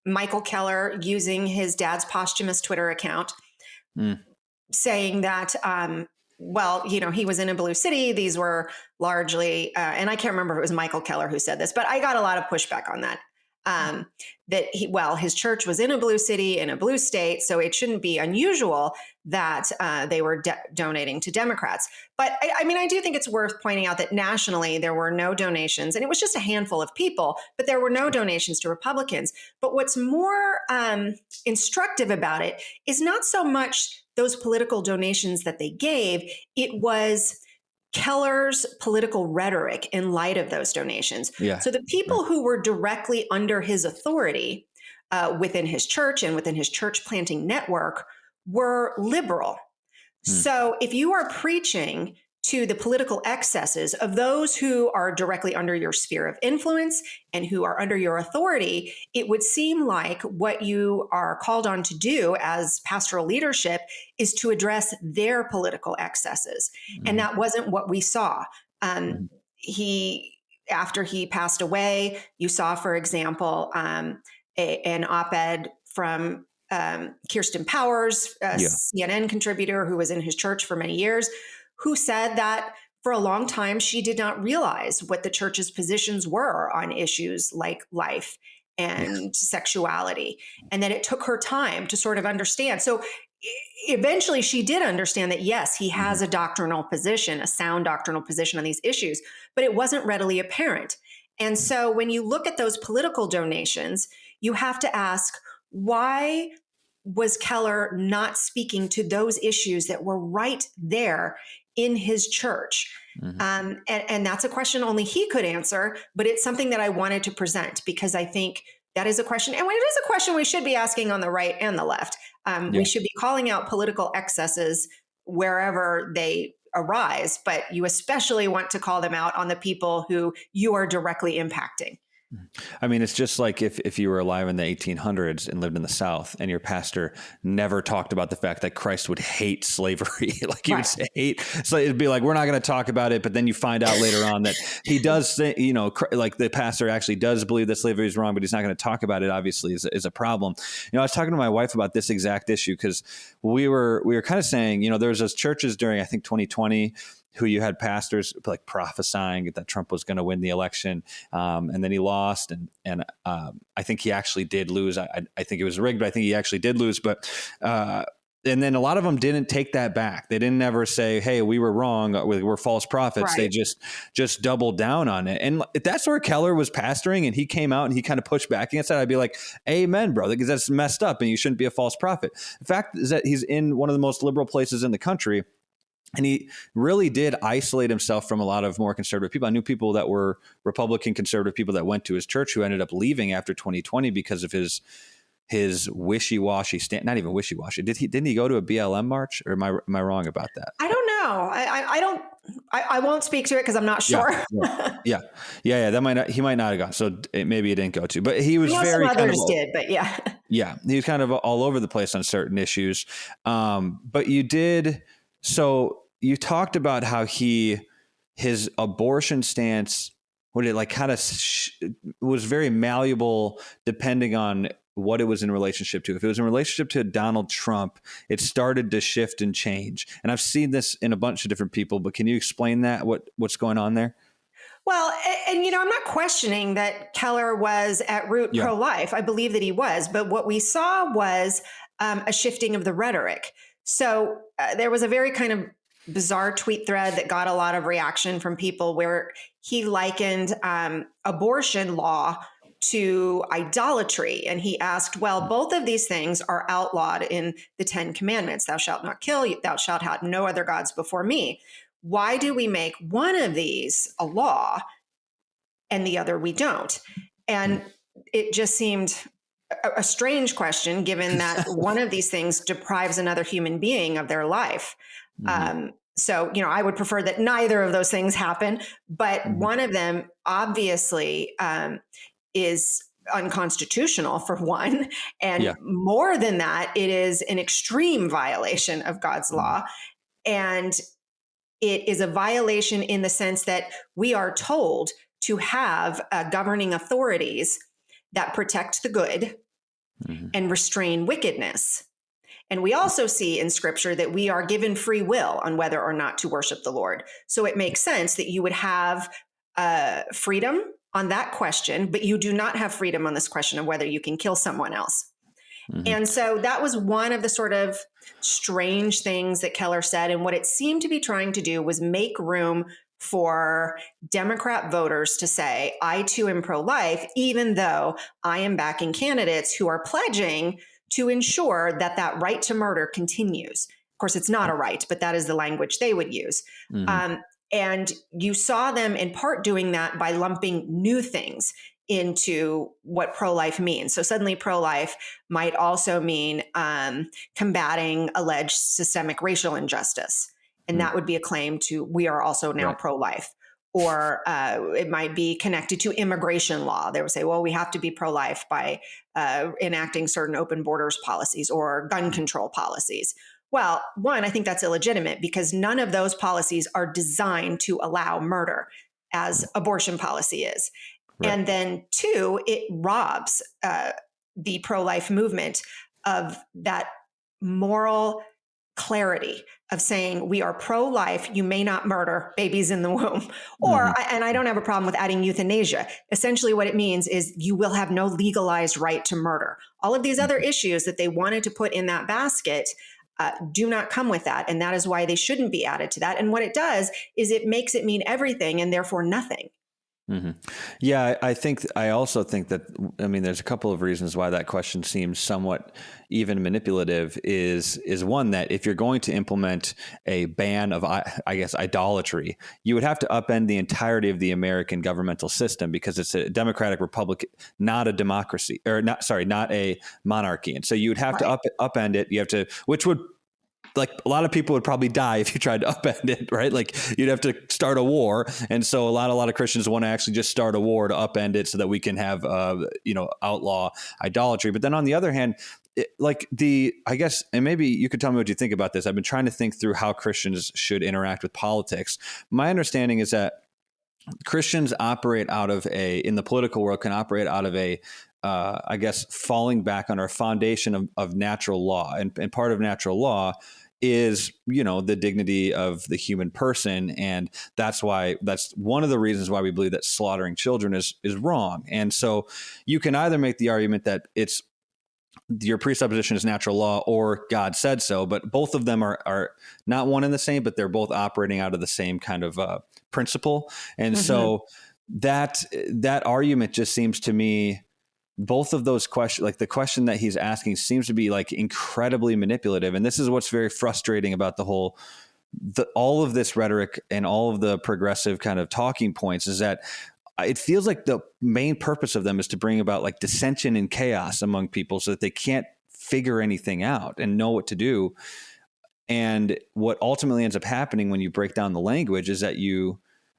Michael Keller using his dad's posthumous Twitter account, saying that, he was in a blue city. These were largely, and I can't remember if it was Michael Keller who said this, but I got a lot of pushback on that. That his church was in a blue city, in a blue state, so it shouldn't be unusual that they were donating to Democrats. But I do think it's worth pointing out that nationally there were no donations, and it was just a handful of people, but there were no donations to Republicans. But what's more instructive about it is not so much those political donations that they gave, it was Keller's political rhetoric in light of those donations. Yeah. So the people who were directly under his authority within his church and within his church planting network were liberal. So if you are preaching to the political excesses of those who are directly under your sphere of influence and who are under your authority, it would seem like what you are called on to do as pastoral leadership is to address their political excesses. And that wasn't what we saw. After he passed away, you saw, for example, an op-ed from Kirsten Powers, a CNN contributor who was in his church for many years, who said that for a long time, she did not realize what the church's positions were on issues like life and sexuality, and that it took her time to sort of understand. So eventually she did understand that, yes, he has a doctrinal position, a sound doctrinal position on these issues, but it wasn't readily apparent. And so when you look at those political donations, you have to ask, why was Keller not speaking to those issues that were right there in his church? And that's a question only he could answer, but it's something that I wanted to present because I think that is a question, and it is a question we should be asking on the right and the left. We should be calling out political excesses wherever they arise, but you especially want to call them out on the people who you are directly impacting.
I mean, it's just like if you were alive in the 1800s and lived in the South and your pastor never talked about the fact that Christ would hate slavery. Like he would say hate. So it'd be like, we're not going to talk about it. But then you find out later on that he does say, like the pastor actually does believe that slavery is wrong, but he's not going to talk about it, obviously, is a problem. I was talking to my wife about this exact issue because we were kind of saying, there was those churches during, I think, 2020 who you had pastors like prophesying that Trump was going to win the election. And then he lost. And I think he actually did lose. I think it was rigged, but I think he actually did lose. But and then a lot of them didn't take that back. They didn't ever say, hey, we were wrong. We're false prophets. Right. They just doubled down on it. And if that's where Keller was pastoring and he came out and he kind of pushed back against that, I'd be like, amen, brother, because that's messed up and you shouldn't be a false prophet. The fact is that he's in one of the most liberal places in the country. And he really did isolate himself from a lot of more conservative people. I knew people that were Republican conservative people that went to his church who ended up leaving after 2020 because of his wishy-washy stand. Not even wishy-washy. Didn't he go to a BLM march, or am I wrong about that?
I don't know. I won't speak to it because I'm not sure.
Yeah. He might not have gone. So maybe he didn't go to, but he was very
some others did, but yeah.
Yeah. He was kind of all over the place on certain issues. But you did. So you talked about how his abortion stance, was very malleable depending on what it was in relationship to. If it was in relationship to Donald Trump, it started to shift and change. And I've seen this in a bunch of different people, but can you explain that, what's going on there?
Well, and I'm not questioning that Keller was at root pro-life. I believe that he was, but what we saw was a shifting of the rhetoric. So there was a very kind of bizarre tweet thread that got a lot of reaction from people where he likened abortion law to idolatry. And he asked, well, both of these things are outlawed in the 10 Commandments. Thou shalt not kill, thou shalt have no other gods before me. Why do we make one of these a law and the other we don't? And it just seemed a strange question, given that one of these things deprives another human being of their life. So, I would prefer that neither of those things happen, but one of them obviously is unconstitutional, for one. And more than that, it is an extreme violation of God's law. And it is a violation in the sense that we are told to have governing authorities that protect the good and restrain wickedness. And we also see in scripture that we are given free will on whether or not to worship the Lord. So it makes sense that you would have freedom on that question, but you do not have freedom on this question of whether you can kill someone else. And so that was one of the sort of strange things that Keller said. And what it seemed to be trying to do was make room for Democrat voters to say, I too am pro-life, even though I am backing candidates who are pledging to ensure that that right to murder continues. Of course, it's not a right, but that is the language they would use. And you saw them in part doing that by lumping new things into what pro-life means. So suddenly pro-life might also mean combating alleged systemic racial injustice. And that would be a claim to, we are also now pro-life. Or it might be connected to immigration law. They would say, well, we have to be pro-life by enacting certain open borders policies or gun control policies. Well, one, I think that's illegitimate because none of those policies are designed to allow murder as abortion policy is. Right. And then two, it robs the pro-life movement of that moral clarity of saying we are pro-life, you may not murder babies in the womb. Or, and I don't have a problem with adding euthanasia. Essentially what it means is you will have no legalized right to murder. All of these other issues that they wanted to put in that basket do not come with that. And that is why they shouldn't be added to that. And what it does is it makes it mean everything and therefore nothing.
Yeah, I also think that, there's a couple of reasons why that question seems somewhat even manipulative is one that if you're going to implement a ban of, I guess, idolatry, you would have to upend the entirety of the American governmental system because it's a democratic republic, not a democracy, or not a monarchy. And so you would have to upend it. You have to, which would like a lot of people would probably die if you tried to upend it, right? Like you'd have to start a war. And so a lot of Christians want to actually just start a war to upend it so that we can have, outlaw idolatry. But then on the other hand, I guess, and maybe you could tell me what you think about this. I've been trying to think through how Christians should interact with politics. My understanding is that Christians operate in the political world, can operate out of I guess, falling back on our foundation of natural law. And part of natural law is, the dignity of the human person. And that's one of the reasons why we believe that slaughtering children is wrong. And so you can either make the argument that your presupposition is natural law or God said so, but both of them are not one and the same, but they're both operating out of the same kind of principle. And so that argument just seems to me, both of those questions, like the question that he's asking seems to be like incredibly manipulative. And this is what's very frustrating about all of this rhetoric and all of the progressive kind of talking points is that it feels like the main purpose of them is to bring about like dissension and chaos among people so that they can't figure anything out and know what to do. And what ultimately ends up happening when you break down the language is that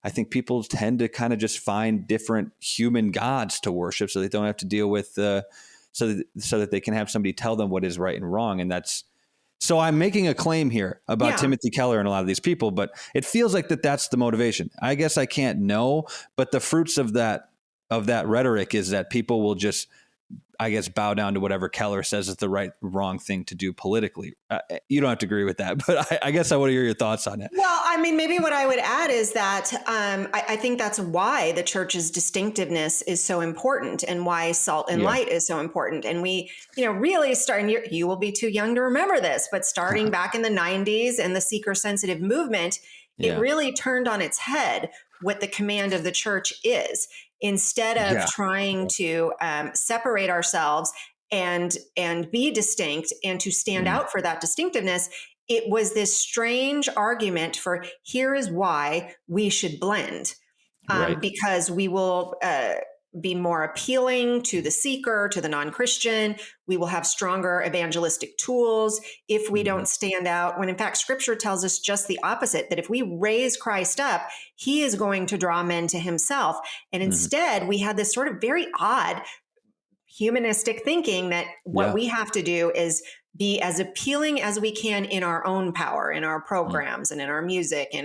I think people tend to kind of just find different human gods to worship so they don't have to deal with so that they can have somebody tell them what is right and wrong. And so I'm making a claim here about Timothy Keller and a lot of these people, but it feels like that's the motivation. I guess I can't know, but the fruits of that rhetoric is that people will just, I guess, bow down to whatever Keller says is the wrong thing to do politically. You don't have to agree with that, but I guess I want to hear your thoughts on it.
Well, I mean, maybe what I would add is that I think that's why the church's distinctiveness is so important and why salt and light is so important. And we, really starting, you will be too young to remember this, but starting back in the 90s and the seeker-sensitive movement, it really turned on its head what the command of the church is. Instead of trying to separate ourselves and be distinct and to stand out for that distinctiveness, it was this strange argument for here is why we should blend, because we will be more appealing to the seeker, to the non-Christian. We will have stronger evangelistic tools if we don't stand out, when in fact, scripture tells us just the opposite, that if we raise Christ up, he is going to draw men to himself. And instead, we had this sort of very odd humanistic thinking that what we have to do is be as appealing as we can in our own power, in our programs and in our music.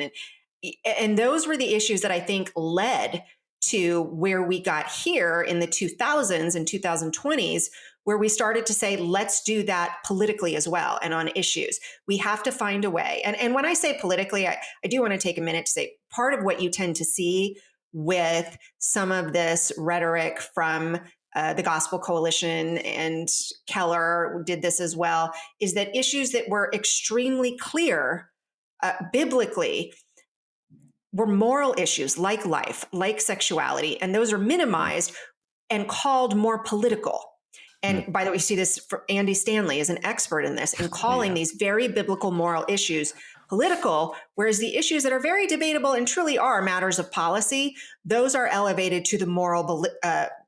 And those were the issues that I think led to where we got here in the 2000s and 2020s, where we started to say, let's do that politically as well and on issues. We have to find a way. And when I say politically, I do want to take a minute to say part of what you tend to see with some of this rhetoric from the Gospel Coalition, and Keller did this as well, is that issues that were extremely clear biblically were moral issues like life, like sexuality, and those are minimized and called more political. And by the way, you see this for Andy Stanley is an expert in this, in calling these very biblical moral issues political, whereas the issues that are very debatable and truly are matters of policy, those are elevated to the moral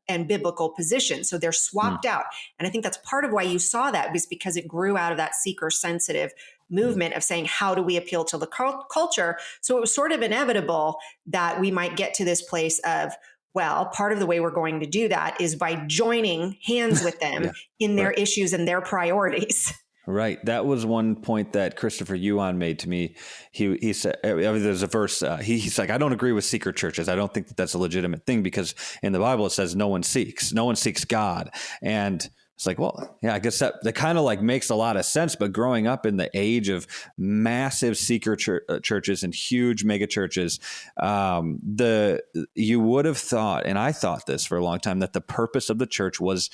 and biblical position. So they're swapped out. And I think that's part of why you saw that, was because it grew out of that seeker-sensitive movement of saying, how do we appeal to the culture? So it was sort of inevitable that we might get to this place of, well, part of the way we're going to do that is by joining hands with them in their issues and their priorities.
Right. That was one point that Christopher Yuan made to me. He said, there's a verse, he's like, I don't agree with seeker churches. I don't think that that's a legitimate thing, because in the Bible, it says no one seeks God. And it's like, well, yeah, I guess that kind of like makes a lot of sense. But growing up in the age of massive seeker churches and huge mega churches, you would have thought, and I thought this for a long time, that the purpose of the church was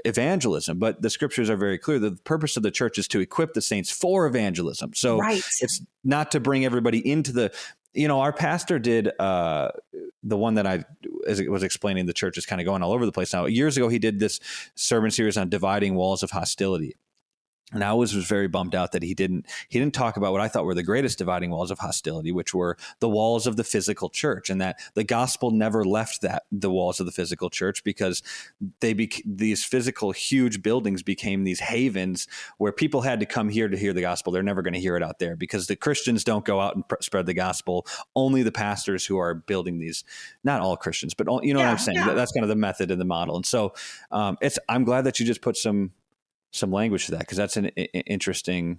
evangelism. But the scriptures are very clear that the purpose of the church is to equip the saints for evangelism. So it's not to bring everybody into the, our pastor did the one that I was explaining, the church is kind of going all over the place now. Years ago, he did this sermon series on dividing walls of hostility. And I was very bummed out that he didn't talk about what I thought were the greatest dividing walls of hostility, which were the walls of the physical church, and that the gospel never left the walls of the physical church, because these physical huge buildings became these havens where people had to come here to hear the gospel. They're never going to hear it out there, because the Christians don't go out and spread the gospel. Only the pastors who are building these, not all Christians, but you know what I'm saying?
Yeah.
That's kind of the method and the model. And so I'm glad that you just put some language to that, because that's an interesting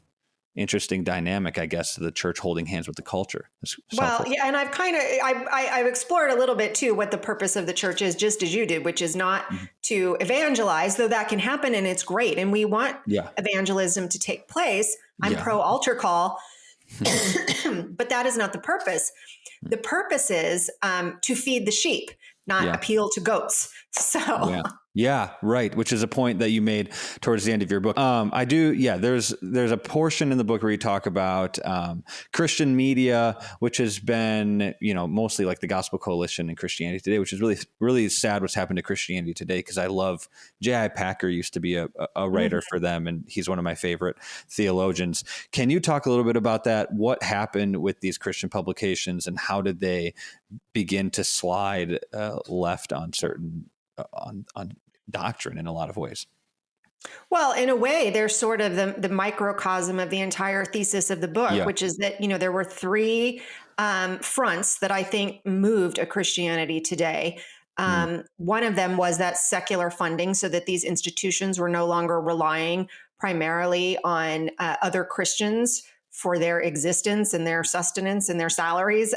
dynamic, I guess, to the church holding hands with the culture.
Well, yeah, and I've explored a little bit too what the purpose of the church is, just as you did, which is not to evangelize, though that can happen and it's great, and we want evangelism to take place. I'm pro altar call, but that is not the purpose. The purpose is to feed the sheep, not appeal to goats. So.
Yeah, right. Which is a point that you made towards the end of your book. I do. Yeah, there's a portion in the book where you talk about Christian media, which has been, mostly like the Gospel Coalition and Christianity Today, which is really, really sad what's happened to Christianity Today, because I love J.I. Packer used to be a writer for them, and he's one of my favorite theologians. Can you talk a little bit about that? What happened with these Christian publications, and how did they begin to slide left on certain on doctrine in a lot of ways?
Well, in a way, they're sort of the microcosm of the entire thesis of the book, which is that, there were three fronts that I think moved a Christianity Today. One of them was that secular funding, so that these institutions were no longer relying primarily on other Christians for their existence and their sustenance and their salaries.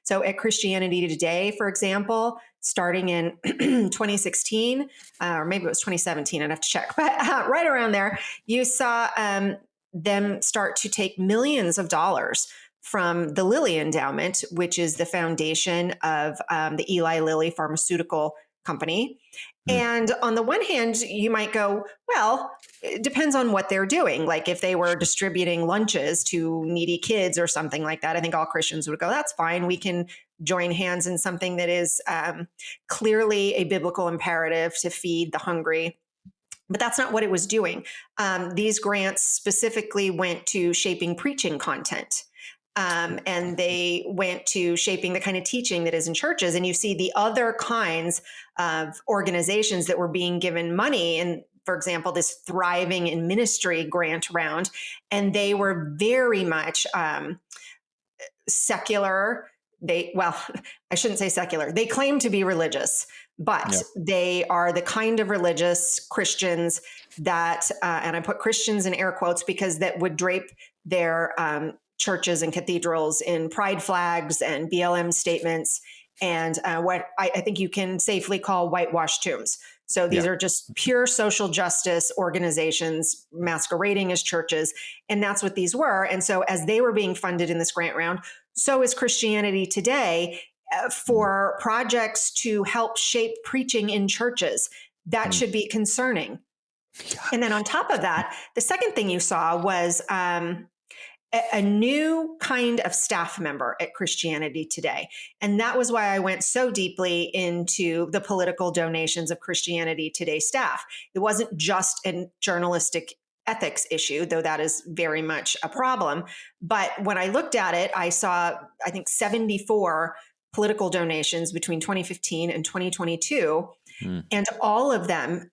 So at Christianity Today, for example, starting in 2016, or maybe it was 2017, I'd have to check, but right around there, you saw them start to take millions of dollars from the Lilly Endowment, which is the foundation of the Eli Lilly pharmaceutical company. And on the one hand, you might go, well, it depends on what they're doing. Like if they were distributing lunches to needy kids or something like that, I think all Christians would go, that's fine. We can join hands in something that is clearly a biblical imperative to feed the hungry. But that's not what it was doing. These grants specifically went to shaping preaching content. And they went to shaping the kind of teaching that is in churches. And you see the other kinds of organizations that were being given money, and for example, this Thriving in Ministry grant round, and they were very much secular. I shouldn't say secular. They claim to be religious, but they are the kind of religious Christians that, and I put Christians in air quotes because that would drape their churches and cathedrals in pride flags and BLM statements and what I think you can safely call whitewashed tombs. So these are just pure social justice organizations masquerading as churches. And that's what these were. And so as they were being funded in this grant round, so is Christianity Today for projects to help shape preaching in churches. That should be concerning. And then on top of that, the second thing you saw was a new kind of staff member at Christianity Today. And that was why I went so deeply into the political donations of Christianity Today staff. It wasn't just a journalistic ethics issue, though that is very much a problem. But when I looked at it, I saw, I think, 74 political donations between 2015 and 2022. And all of them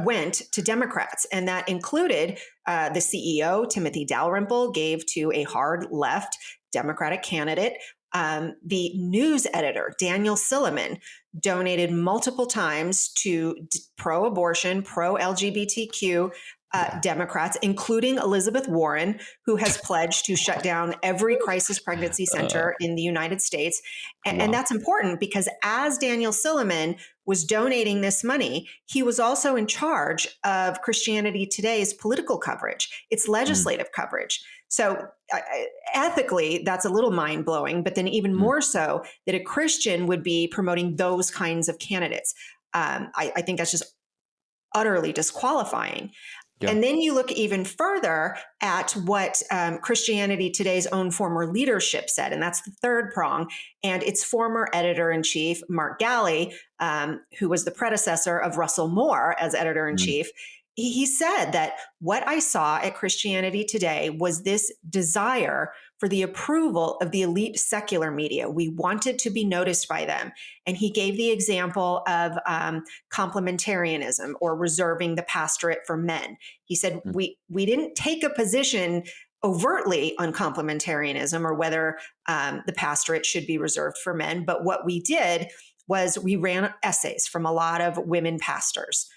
went to Democrats. And that included the CEO, Timothy Dalrymple, gave to a hard left Democratic candidate. The news editor, Daniel Silliman, donated multiple times to pro-abortion, pro-LGBTQ Democrats, including Elizabeth Warren, who has pledged to shut down every crisis pregnancy center in the United States. And that's important because as Daniel Silliman was donating this money, he was also in charge of Christianity Today's political coverage, its legislative coverage. So ethically, that's a little mind-blowing, but then even more so that a Christian would be promoting those kinds of candidates. I think that's just utterly disqualifying. Yeah. And then you look even further at what Christianity Today's own former leadership said, and that's the third prong. And its former editor-in-chief, Mark Galli, who was the predecessor of Russell Moore as editor-in-chief, he said that what I saw at Christianity Today was this desire for the approval of the elite secular media. We wanted to be noticed by them. And he gave the example of complementarianism, or reserving the pastorate for men. He said, we didn't take a position overtly on complementarianism, or whether the pastorate should be reserved for men. But what we did was we ran essays from a lot of women pastors.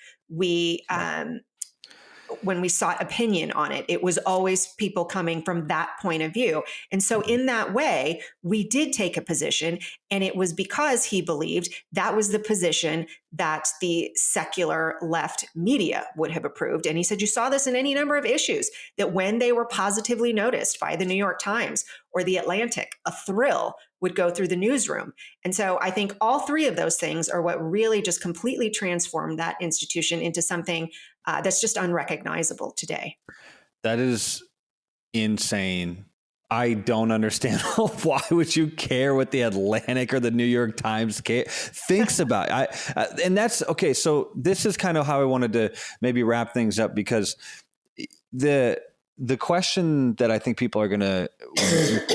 When we sought opinion on it, it was always people coming from that point of view. And so in that way, we did take a position, and it was because he believed that was the position that the secular left media would have approved. And he said, you saw this in any number of issues, that when they were positively noticed by the New York Times or the Atlantic, a thrill would go through the newsroom. And so I think all three of those things are what really just completely transformed that institution into something that's just unrecognizable today.
That is insane. I don't understand why would you care what the Atlantic or the New York Times thinks about. And that's okay. So this is kind of how I wanted to maybe wrap things up, because the question that I think people are going to,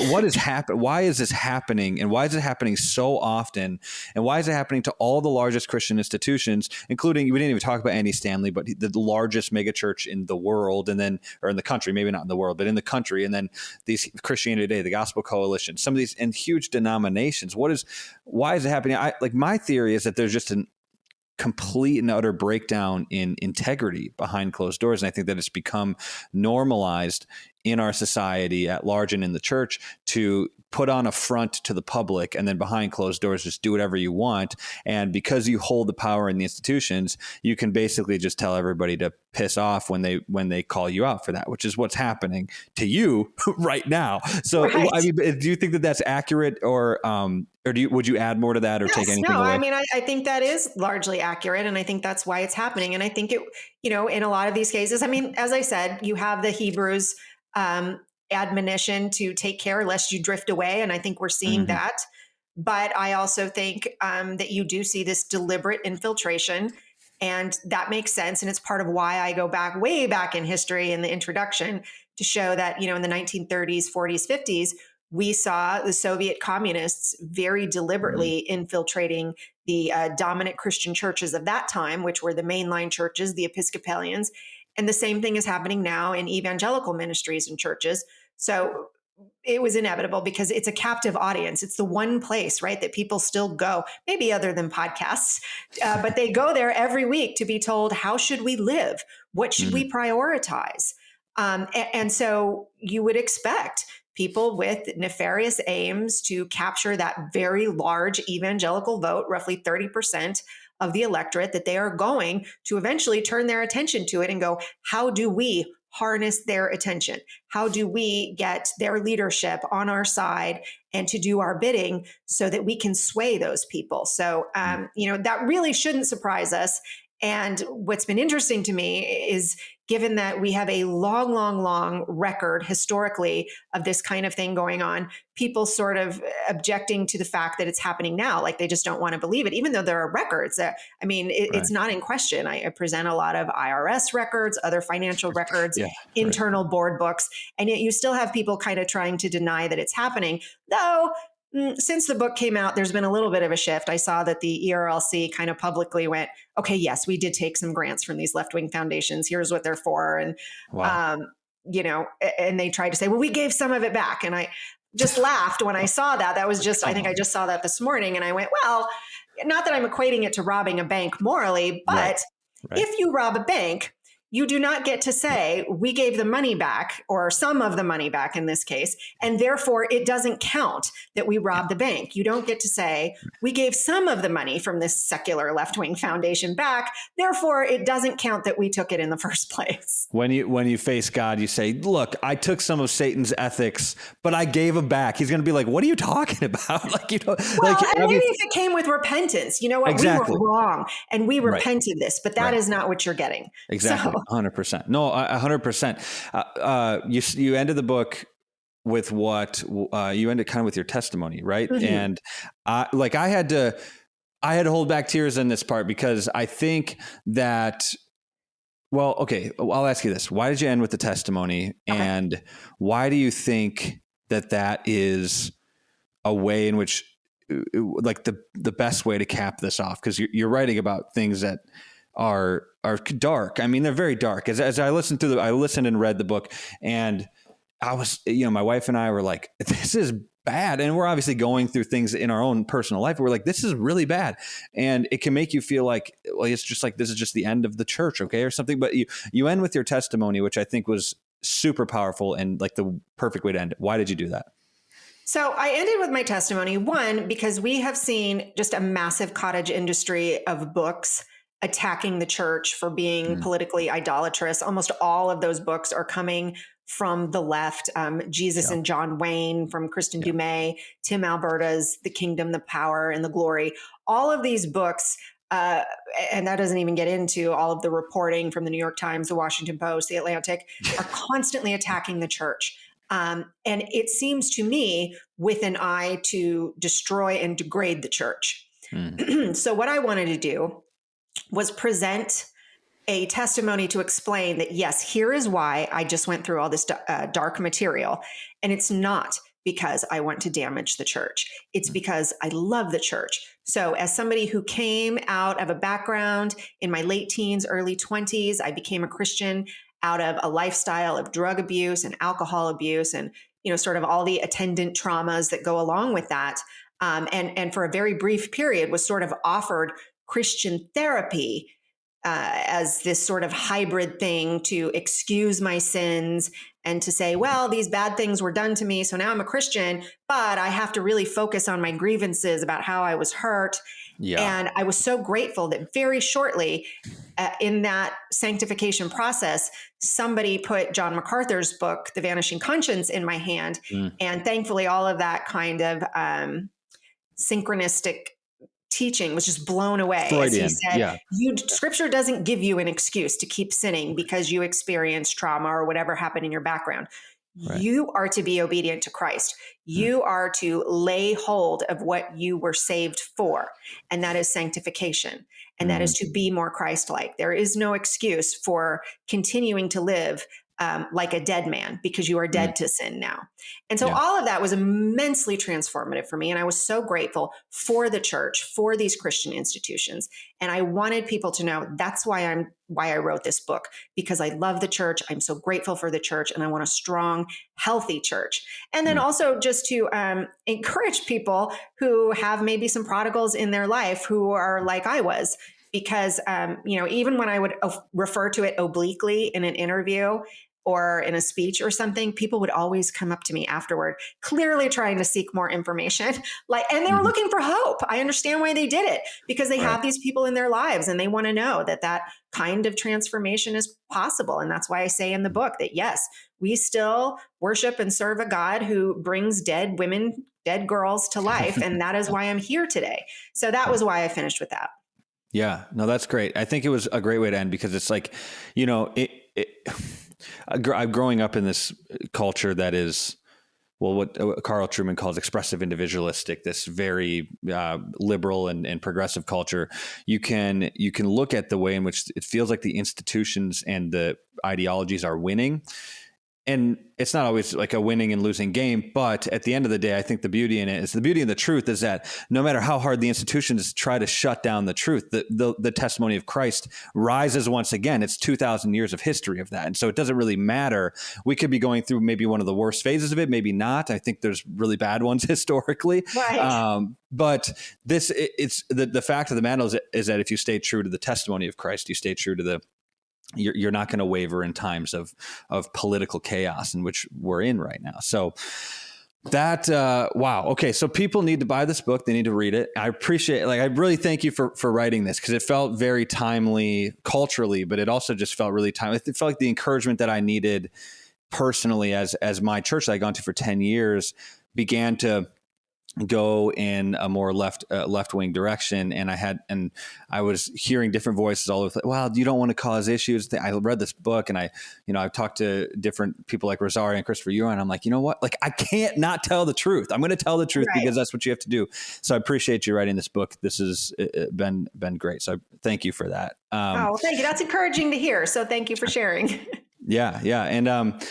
what is happening? Why is this happening? And why is it happening so often? And why is it happening to all the largest Christian institutions, including, we didn't even talk about Andy Stanley, but the largest megachurch in the world, and then, or in the country, maybe not in the world, but in the country. And then these Christianity Today, the Gospel Coalition, some of these, and huge denominations. Why is it happening? My theory is that there's just an complete and utter breakdown in integrity behind closed doors. And I think that it's become normalized in our society at large and in the church to put on a front to the public, and then behind closed doors, just do whatever you want. And because you hold the power in the institutions, you can basically just tell everybody to piss off when they call you out for that, which is what's happening to you right now. So, right. I mean, do you think that that's accurate, or would you add more to that, or take anything away?
I mean, I think that is largely accurate, and I think that's why it's happening. And I think it, in a lot of these cases, I mean, as I said, you have the Hebrews admonition to take care lest you drift away. And I think we're seeing that. But I also think that you do see this deliberate infiltration, and that makes sense. And it's part of why I go way back in history in the introduction to show that, in the 1930s, 40s, 50s, we saw the Soviet communists very deliberately infiltrating the dominant Christian churches of that time, which were the mainline churches, the Episcopalians. And the same thing is happening now in evangelical ministries and churches. So it was inevitable, because it's a captive audience. It's the one place, right, that people still go, maybe other than podcasts, but they go there every week to be told, how should we live? What should we prioritize? And so you would expect people with nefarious aims to capture that very large evangelical vote, roughly 30% of the electorate, that they are going to eventually turn their attention to it and go, how do we harness their attention? How do we get their leadership on our side and to do our bidding so that we can sway those people? So, that really shouldn't surprise us. And what's been interesting to me is, given that we have a long record historically of this kind of thing going on, people sort of objecting to the fact that it's happening now, like they just don't want to believe it, even though there are records. It's not in question. I present a lot of IRS records, other financial records, internal board books, and yet you still have people kind of trying to deny that it's happening. Though, since the book came out, there's been a little bit of a shift. I saw that the ERLC kind of publicly went, okay, yes, we did take some grants from these left-wing foundations. Here's what they're for. And, and they tried to say, well, we gave some of it back. And I just laughed when I saw that. That was just, I think I just saw that this morning. And I went, well, not that I'm equating it to robbing a bank morally, but if you rob a bank, you do not get to say, we gave the money back, or some of the money back in this case, and therefore it doesn't count that we robbed the bank. You don't get to say, we gave some of the money from this secular left-wing foundation back, therefore it doesn't count that we took it in the first place.
When you face God, you say, look, I took some of Satan's ethics, but I gave them back. He's going to be like, what are you talking about?
Maybe if it came with repentance, you know what,
exactly.
We were wrong and we repented this, but that is not what you're getting.
Exactly.
So,
100%. No, 100%. You ended the book with what you ended kind of with your testimony, right? And I had to hold back tears in this part, because I think that Well, okay. I'll ask you this. Why did you end with the testimony?
Okay.
And why do you think that is a way in which, like, the best way to cap this off? Because you're writing about things that are dark. I mean, they're very dark. As I listened I listened and read the book, and I was, my wife and I were like, this is bad. And we're obviously going through things in our own personal life. We're like, this is really bad. And it can make you feel like, well, it's just like, this is just the end of the church. Okay. Or something. But you end with your testimony, which I think was super powerful and like the perfect way to end it. Why did you do that?
So I ended with my testimony, one, because we have seen just a massive cottage industry of books attacking the church for being politically idolatrous. Almost all of those books are coming from the left. Jesus and John Wayne from Kristen Dumais, Tim Alberta's The Kingdom, the Power, and the Glory. All of these books, and that doesn't even get into all of the reporting from the New York Times, the Washington Post, the Atlantic, are constantly attacking the church. And it seems to me with an eye to destroy and degrade the church. So what I wanted to do was present a testimony to explain that, yes, here is why I just went through all this dark material. And it's not because I want to damage the church. It's because I love the church. So as somebody who came out of a background in my late teens, early 20s, I became a Christian out of a lifestyle of drug abuse and alcohol abuse and, sort of all the attendant traumas that go along with that. And for a very brief period was sort of offered Christian therapy as this sort of hybrid thing to excuse my sins and to say, well, these bad things were done to me, so now I'm a Christian, but I have to really focus on my grievances about how I was hurt. Yeah. And I was so grateful that very shortly in that sanctification process, somebody put John MacArthur's book, The Vanishing Conscience, in my hand. And thankfully, all of that kind of synchronistic teaching was just blown away.
Freudian.
As he said, Scripture doesn't give you an excuse to keep sinning because you experienced trauma or whatever happened in your background. Right. You are to be obedient to Christ. You are to lay hold of what you were saved for, and that is sanctification, and that is to be more Christ-like. There is no excuse for continuing to live like a dead man because you are dead to sin now. And so all of that was immensely transformative for me. And I was so grateful for the church, for these Christian institutions. And I wanted people to know that's why I wrote this book, because I love the church. I'm so grateful for the church, and I want a strong, healthy church. And then also just to encourage people who have maybe some prodigals in their life who are like I was. Because, even when I would refer to it obliquely in an interview or in a speech or something, people would always come up to me afterward, clearly trying to seek more information. And they were looking for hope. I understand why they did it, because they have these people in their lives and they want to know that kind of transformation is possible. And that's why I say in the book that, yes, we still worship and serve a God who brings dead women, dead girls to life. And that is why I'm here today. So that was why I finished with that.
Yeah, no, that's great. I think it was a great way to end, because it's like, I'm growing up in this culture that is, well, what Carl Trueman calls expressive individualistic, this very liberal and progressive culture. You can look at the way in which it feels like the institutions and the ideologies are winning. And it's not always like a winning and losing game, but at the end of the day, I think the beauty in it is, the beauty and the truth is that no matter how hard the institutions try to shut down the truth, the testimony of Christ rises once again. It's 2,000 years of history of that. And so it doesn't really matter. We could be going through maybe one of the worst phases of it, maybe not. I think there's really bad ones historically. Right. But it's the fact of the matter is that if you stay true to the testimony of Christ, you stay true to you're not going to waver in times of political chaos in which we're in right now. So that, wow. Okay. So people need to buy this book. They need to read it. I appreciate it. I really thank you for writing this, because it felt very timely culturally, but it also just felt really timely. It felt like the encouragement that I needed personally as my church that I'd gone to for 10 years began to go in a more left wing direction, and I was hearing different voices all over. Well, you don't want to cause issues. I read this book, and I've talked to different people like Rosaria and Christopher Yuan. And I'm like, you know what? Like, I can't not tell the truth. I'm going to tell the truth because that's what you have to do. So I appreciate you writing this book. This has been great. So thank you for that.
Well, thank you. That's encouraging to hear. So thank you for sharing.
Yeah. And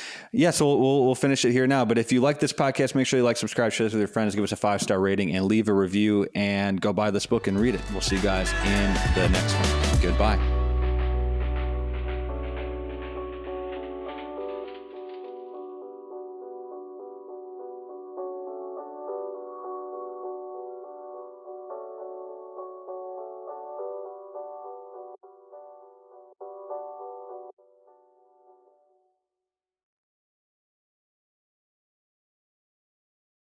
so we'll finish it here now. But if you like this podcast, make sure you like, subscribe, share this with your friends, give us a 5-star rating, and leave a review, and go buy this book and read it. We'll see you guys in the next one. Goodbye.